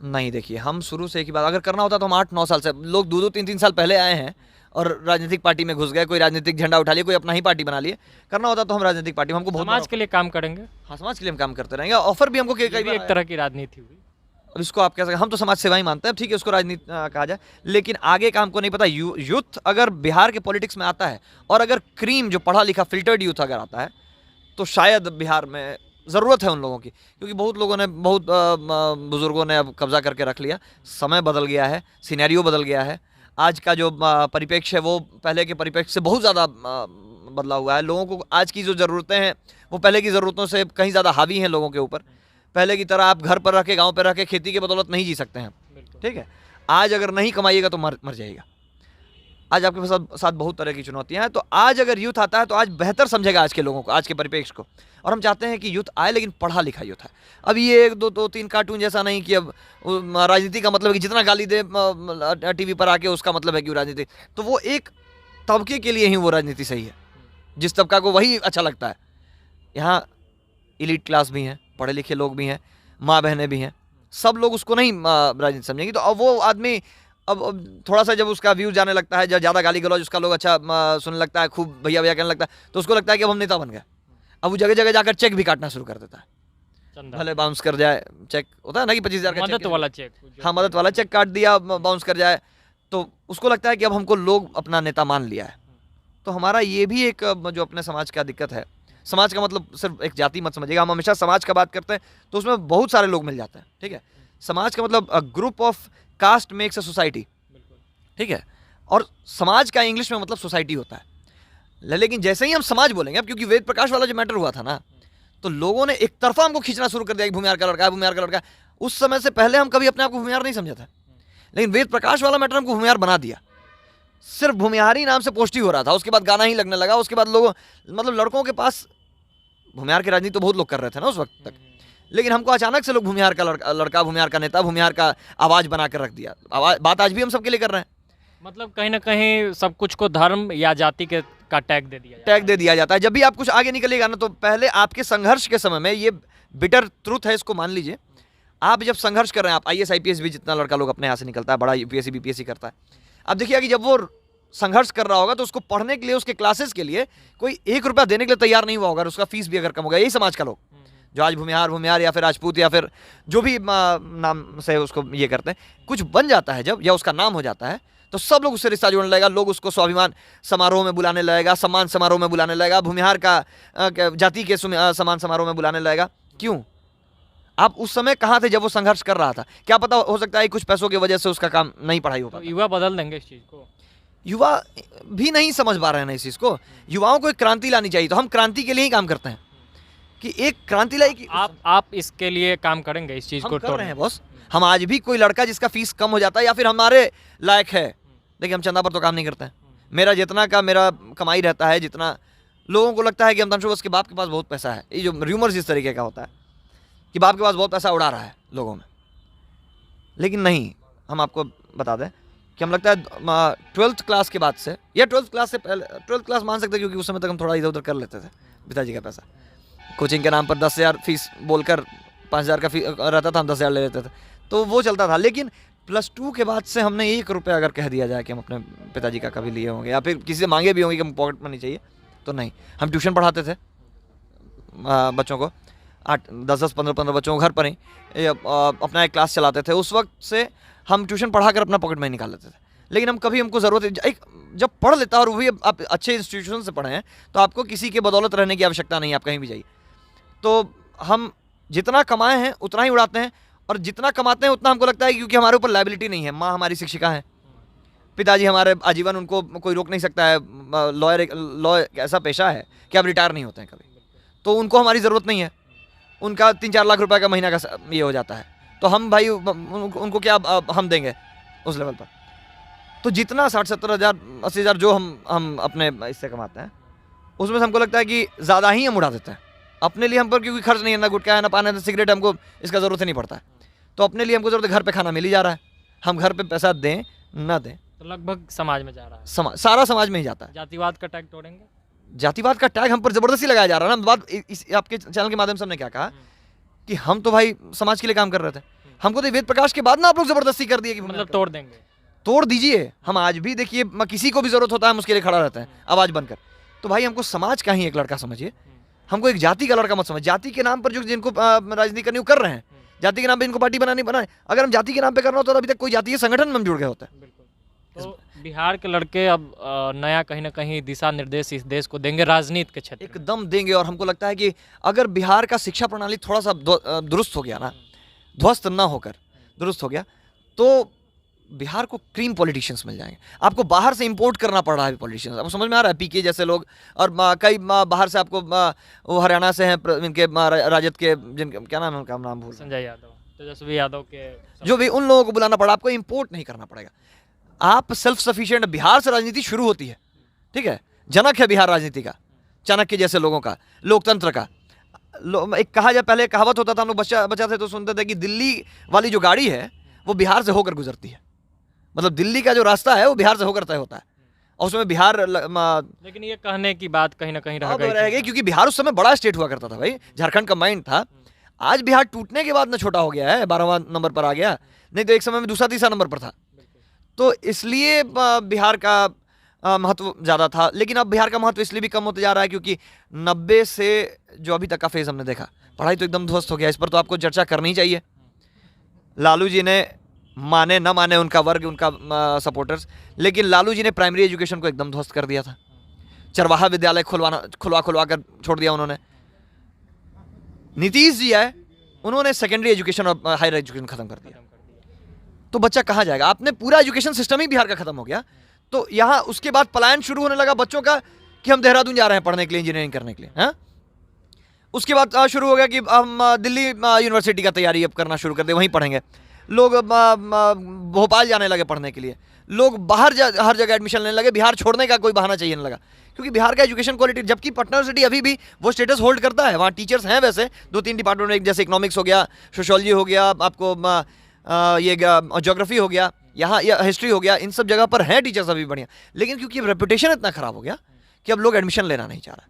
नहीं, देखिए, हम शुरू से एक ही बात, अगर करना होता तो हम 8-9 साल से, लोग 2-2, 3-3 साल पहले आए हैं और राजनीतिक पार्टी में घुस गए, कोई राजनीतिक झंडा उठा लिया, कोई अपना ही पार्टी बना लिए। करना होता तो हम राजनीतिक पार्टी में, हमको बहुत समाज के लिए काम करेंगे। हाँ, समाज के लिए हम काम करते रहेंगे। ऑफर भी हमको एक तरह की राजनीति हुई। अब इसको आप कह सकते, हम तो समाज सेवा ही मानते हैं, ठीक है, उसको राजनीति कहा जाए, लेकिन आगे का हमको नहीं पता। यूथ अगर बिहार के पॉलिटिक्स में आता है, और अगर क्रीम जो पढ़ा लिखा फिल्टर्ड यूथ अगर आता है, तो शायद बिहार में ज़रूरत है उन लोगों की, क्योंकि बहुत लोगों ने, बहुत बुज़ुर्गों ने अब कब्जा करके रख लिया। समय बदल गया है, सिनेरियो बदल गया है, आज का जो परिप्रेक्ष्य है वो पहले के परिप्रेक्ष्य से बहुत ज़्यादा बदला हुआ है। लोगों को आज की जो ज़रूरतें हैं वो पहले की ज़रूरतों से कहीं ज़्यादा हावी हैं लोगों के ऊपर। पहले की तरह आप घर पर रह के, गाँव पर रह के, खेती की बदौलत नहीं जी सकते हैं, ठीक है। आज अगर नहीं कमाइएगा तो मर जाइएगा। आज आपके साथ बहुत तरह की चुनौतियां हैं, तो आज अगर यूथ आता है तो आज बेहतर समझेगा आज के लोगों को, आज के परिप्रेक्ष्य को। और हम चाहते हैं कि यूथ आए, लेकिन पढ़ा लिखा यूथ है। अब ये 1-2-3 कार्टून जैसा नहीं कि अब राजनीति का मतलब है कि जितना गाली दे टीवी पर आके उसका मतलब है कि वो राजनीति, तो वो एक तबके के लिए ही वो राजनीति सही है, जिस तबका को वही अच्छा लगता है। यहाँ इलीट क्लास भी हैं, पढ़े लिखे लोग भी हैं, माँ बहनें भी हैं, सब लोग उसको नहीं राजनीति समझेंगे। तो अब वो आदमी अब थोड़ा सा जब उसका व्यूज जाने लगता है, जब ज़्यादा गाली गलौज उसका लोग अच्छा सुनने लगता है, खूब भैया भैया कहने लगता है, तो उसको लगता है कि अब हम नेता बन गए। अब वो जगह जगह जाकर चेक भी काटना शुरू कर देता है, भले बाउंस कर जाए। चेक होता है ना कि 25,000 का मदद वाला चेक, हाँ, मदद वाला चेक काट दिया, बाउंस कर जाए, तो उसको लगता है कि अब हमको लोग अपना नेता मान लिया है। तो हमारा ये भी एक जो अपने समाज का दिक्कत है, समाज का मतलब सिर्फ एक जाति मत समझिएगा, हम हमेशा समाज का बात करते हैं तो उसमें बहुत सारे लोग मिल जाते हैं, ठीक है। समाज का मतलब group of caste makes a society, ठीक है। और समाज का इंग्लिश में मतलब सोसाइटी होता है। लेकिन जैसे ही हम समाज बोलेंगे, अब क्योंकि वेद प्रकाश वाला जो मैटर हुआ था ना, तो लोगों ने एक तरफा हमको खींचना शुरू कर दिया कि भूमिहार का लड़का है, भूमिहार का लड़का है। उस समय से पहले हम कभी अपने आप को भूमिहार नहीं समझा था, लेकिन वेद प्रकाश वाला मैटर हमको भूमिहार बना दिया। सिर्फ भूमिहारी नाम से पोस्ट ही हो रहा था, उसके बाद गाना ही लगने लगा, उसके बाद लोगों, मतलब लड़कों के पास भूमिहार की राजनीति तो बहुत लोग कर रहे थे ना उस वक्त तक, लेकिन हमको अचानक से लोग भूमिहार का लड़का, भूमिहार का नेता, भूमिहार का आवाज़ बना कर रख दिया। बात आज भी हम सबके लिए कर रहे हैं। मतलब कहीं ना कहीं सब कुछ को धर्म या जाति के का टैग दे दिया जाता है। जब भी आप कुछ आगे निकलिएगा ना, तो पहले आपके संघर्ष के समय में, ये बिटर ट्रूथ है, इसको मान लीजिए, आप जब संघर्ष कर रहे हैं, आप IAS IPS भी जितना लड़का लोग अपने यहाँ से निकलता है, बड़ा UPSC BPSC करता है, आप देखिए कि जब वो संघर्ष कर रहा होगा तो उसको पढ़ने के लिए, उसके क्लासेस के लिए कोई 1 रुपया देने के लिए तैयार नहीं हुआ होगा, उसका फीस भी अगर कम होगा। यही समाज का लोग जो आज भूमिहार या फिर राजपूत या फिर जो भी नाम से उसको ये करते हैं, कुछ बन जाता है जब, या उसका नाम हो जाता है, तो सब लोग उससे रिश्ता जोड़ने लगेगा। लोग उसको स्वाभिमान समारोह में बुलाने लगेगा, सम्मान समारोह में बुलाने लगेगा, भूमिहार का जाति के सम्मान समारोह में बुलाने लगेगा। क्यों? आप उस समय कहाँ थे जब वो संघर्ष कर रहा था? क्या पता, हो सकता है कुछ पैसों की वजह से उसका काम नहीं पढ़ाई हो तो पाता। युवा बदल देंगे इस चीज़ को? युवा भी नहीं समझ पा रहे हैं ना इस चीज़ को। युवाओं को एक क्रांति लानी चाहिए, तो हम क्रांति के लिए ही काम करते हैं कि एक क्रांति लाई कि आप इसके लिए काम करेंगे, इस चीज़ हम को कर रहे तोड़ने? हैं बॉस। हम आज भी कोई लड़का जिसका फीस कम हो जाता है या फिर हमारे लायक है, देखिए हम चंदा पर तो काम नहीं करते हैं। मेरा जितना का मेरा कमाई रहता है, जितना लोगों को लगता है कि अमिताभ बच्चन के बाप के पास बहुत पैसा है, ये जो र्यूमर्स इस तरीके का होता है कि बाप के पास बहुत पैसा उड़ा रहा है लोगों में, लेकिन नहीं। हम आपको बता दें कि हम लगता है 12th क्लास के बाद से, या 12th क्लास से पहले, 12th क्लास मान सकते हैं क्योंकि उस समय तक हम थोड़ा इधर उधर कर लेते थे पिताजी का पैसा। कोचिंग के नाम पर 10,000 फीस बोलकर 5,000 का फीस रहता था, हम 10,000 ले लेते थे, तो वो चलता था। लेकिन +2 के बाद से हमने 1 रुपया अगर कह दिया जाए कि हम अपने पिताजी का कभी लिए होंगे या फिर किसी से मांगे भी होंगे कि हम पॉकेट मनी चाहिए, तो नहीं। हम ट्यूशन पढ़ाते थे बच्चों को, 10-10, 15-15 बच्चों को घर पर ही अपना एक क्लास चलाते थे। उस वक्त से हम ट्यूशन पढ़ाकर अपना पॉकेट मनी निकाल लेते थे। लेकिन हम कभी, हमको ज़रूरत एक जब पढ़ लेता और वो भी आप अच्छे इंस्टीट्यूशन से पढ़े हैं, तो आपको किसी के बदौलत रहने की आवश्यकता नहीं है, आप कहीं भी जाइए। तो हम जितना कमाए हैं उतना ही उड़ाते हैं, और जितना कमाते हैं उतना हमको लगता है क्योंकि हमारे ऊपर लायबिलिटी नहीं है। माँ हमारी शिक्षिका है, पिताजी हमारे आजीवन, उनको कोई रोक नहीं सकता है। लॉ ऐसा पेशा है कि आप रिटायर नहीं होते हैं कभी, तो उनको हमारी ज़रूरत नहीं है। उनका 3-4 लाख रुपए का महीना का ये हो जाता है, तो हम भाई उनको क्या हम देंगे उस लेवल पर। तो जितना 60-70 हज़ार 80 हज़ार जो हम अपने इससे कमाते हैं, उसमें से हमको लगता है कि ज़्यादा ही हम उड़ा देते हैं अपने लिए। हम पर क्योंकि खर्च नहीं है, ना गुटखा है, ना पान है, ना सिगरेट, हमको इसका ज़रूरत ही नहीं पड़ता है। तो अपने लिए हमको ज़रूरत है, घर पे खाना मिल ही जा रहा है, हम घर पे पैसा दें ना दें, तो लगभग समाज में जा रहा है, सारा समाज में ही जाता है। जातिवाद का टैग तोड़ेंगे? जातिवाद का टैग हम पर ज़बरदस्ती लगाया जा रहा है ना। बात आपके चैनल के माध्यम से हमने क्या कहा कि हम तो भाई समाज के लिए काम कर रहे थे, हमको तो वेद प्रकाश के बाद ना आप लोग ज़बरदस्ती कर दिए कि मतलब तोड़ देंगे? तोड़ दीजिए। हम आज भी देखिए, किसी को भी ज़रूरत होता है हम उसके लिए खड़ा रहते हैं आवाज़ बनकर। तो भाई हमको समाज का ही एक लड़का समझिए, हमको एक जाति का लड़का मत समझ। जाति के नाम पर जो जिनको राजनीति करनी वो कर रहे हैं, जाति के नाम पे इनको पार्टी बनानी बनाए। अगर हम जाति के नाम पे करना होता तो अभी तक कोई जातीय संगठन में हम जुड़ गए होते हैं। तो बिहार के लड़के अब नया कहीं ना कहीं दिशा निर्देश इस देश को देंगे राजनीति के क्षेत्र में? एकदम देंगे। और हमको लगता है कि अगर बिहार का शिक्षा प्रणाली थोड़ा सा दुरुस्त हो गया ना, ध्वस्त ना होकर दुरुस्त हो गया, तो बिहार को क्रीम पॉलिटिशियंस मिल जाएंगे। आपको बाहर से इंपोर्ट करना पड़ रहा है पॉलिटिशियंस, आपको समझ में आ रहा है? PK जैसे लोग, और कई बाहर से आपको वो हरियाणा से हैं, इनके राजद के, जिनके क्या नाम है, उनका नाम भूल, संजय यादव, तेजस्वी यादव के, जो भी, उन लोगों को बुलाना पड़ा। आपको इंपोर्ट नहीं करना पड़ेगा, आप सेल्फ सफिशिएंट। बिहार से राजनीति शुरू होती है, ठीक है? जनक है बिहार राजनीति का, चाणक्य जैसे लोगों का, लोकतंत्र का। एक कहा जाए, पहले कहावत होता था, हम लोग बच्चा थे तो सुनते थे कि दिल्ली वाली जो गाड़ी है वो बिहार से होकर गुजरती है। मतलब दिल्ली का जो रास्ता है वो बिहार से होकर तय होता है, और उसमें बिहार लेकिन ये कहने की बात कहीं ना कहीं रह गई, क्योंकि बिहार उस समय बड़ा स्टेट हुआ करता था भाई, झारखंड का माइंड था। आज बिहार टूटने के बाद ना छोटा हो गया है, 12वां नंबर पर आ गया, नहीं तो एक समय में दूसरा तीसरा नंबर पर था। तो इसलिए बिहार का महत्व ज़्यादा था। लेकिन अब बिहार का महत्व इसलिए भी कम होते जा रहा है क्योंकि 90 से जो अभी तक का फेज़ हमने देखा, पढ़ाई तो एकदम ध्वस्त हो गया। इस पर तो आपको चर्चा करनी ही चाहिए। लालू जी ने, माने न माने उनका वर्ग, उनका सपोर्टर्स, लेकिन लालू जी ने प्राइमरी एजुकेशन को एकदम ध्वस्त कर दिया था। चरवाहा विद्यालय खुलवा कर छोड़ दिया उन्होंने। नीतीश जी आए, उन्होंने सेकेंडरी एजुकेशन और हायर एजुकेशन खत्म कर दिया। तो बच्चा कहाँ जाएगा? आपने पूरा एजुकेशन सिस्टम ही बिहार का खत्म हो गया। तो यहाँ उसके बाद पलायन शुरू होने लगा बच्चों का कि हम देहरादून जा रहे हैं पढ़ने के लिए, इंजीनियरिंग करने के लिए। हाँ, उसके बाद शुरू हो गया कि हम दिल्ली यूनिवर्सिटी का तैयारी अब करना शुरू कर दे, वहीं पढ़ेंगे। लोग भोपाल जाने लगे पढ़ने के लिए, लोग बाहर हर जगह एडमिशन लेने लगे। बिहार छोड़ने का कोई बहाना चाहिए नहीं लगा, क्योंकि बिहार का एजुकेशन क्वालिटी, जबकि पटना यूनिवर्सिटी अभी भी वो स्टेटस होल्ड करता है। वहाँ टीचर्स हैं वैसे 2-3 डिपार्टमेंट में, जैसे इकोनॉमिक्स हो गया, सोशोलॉजी हो गया, आपको ये ज्योग्राफी हो गया, यहाँ हिस्ट्री हो गया, इन सब जगह पर हैं टीचर्स अभी बढ़िया। लेकिन क्योंकि अब रेपुटेशन इतना ख़राब हो गया कि अब लोग एडमिशन लेना नहीं चाह रहा।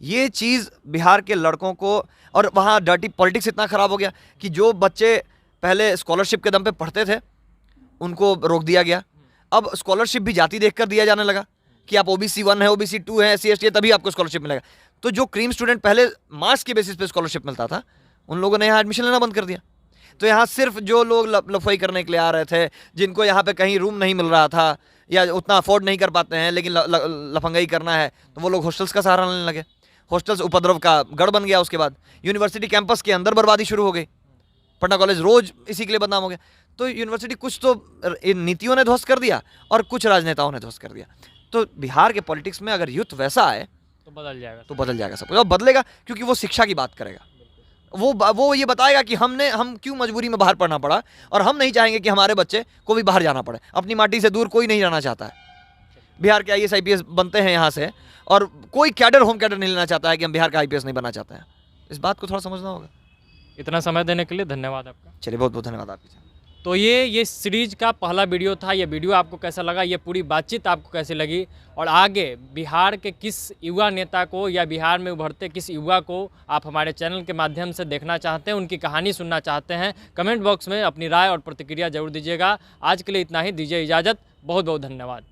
ये चीज़ बिहार के लड़कों को, और वहाँ डर्टी पॉलिटिक्स इतना ख़राब हो गया कि जो बच्चे पहले स्कॉलरशिप के दम पे पढ़ते थे, उनको रोक दिया गया। अब स्कॉलरशिप भी जाति देखकर दिया जाने लगा कि आप OBC 1 है, OBC 2 है, SC ST है, तभी आपको स्कॉलरशिप मिलेगा। तो जो क्रीम स्टूडेंट पहले मार्क्स के बेसिस पे स्कॉलरशिप मिलता था, उन लोगों ने यहाँ एडमिशन लेना बंद कर दिया। तो यहाँ सिर्फ जो लोग लफाई करने के लिए आ रहे थे, जिनको यहाँ पे कहीं रूम नहीं मिल रहा था या उतना अफोर्ड नहीं कर पाते हैं, लेकिन लफंगाई करना है, तो वो लोग हॉस्टल्स का सहारा लेने लगे। हॉस्टल्स उपद्रव का गढ़ बन गया। उसके बाद यूनिवर्सिटी कैंपस के अंदर बर्बादी शुरू हो गई। पटना कॉलेज रोज इसी के लिए बदनाम हो गया। तो यूनिवर्सिटी कुछ तो इन नीतियों ने ध्वस्त कर दिया और कुछ राजनेताओं ने ध्वस्त कर दिया। तो बिहार के पॉलिटिक्स में अगर यूथ वैसा आए तो बदल जाएगा। तो बदल जाएगा सब कुछ, और बदलेगा क्योंकि वो शिक्षा की बात करेगा। वो ये बताएगा कि हम क्यों मजबूरी में बाहर पढ़ना पड़ा, और हम नहीं चाहेंगे कि हमारे बच्चे को भी बाहर जाना पड़े। अपनी माटी से दूर कोई नहीं जाना चाहता है। बिहार के IAS IPS बनते हैं यहाँ से, और कोई कैडर होम कैडर नहीं लेना चाहता है कि हम बिहार का IPS नहीं बनना चाहते हैं। इस बात को थोड़ा समझना होगा। इतना समय देने के लिए धन्यवाद आपका। चलिए, बहुत बहुत धन्यवाद आपकी। तो ये सीरीज का पहला वीडियो था। ये वीडियो आपको कैसा लगा, ये पूरी बातचीत आपको कैसी लगी, और आगे बिहार के किस युवा नेता को या बिहार में उभरते किस युवा को आप हमारे चैनल के माध्यम से देखना चाहते हैं, उनकी कहानी सुनना चाहते हैं, कमेंट बॉक्स में अपनी राय और प्रतिक्रिया जरूर दीजिएगा। आज के लिए इतना ही, दीजिए इजाज़त। बहुत बहुत धन्यवाद।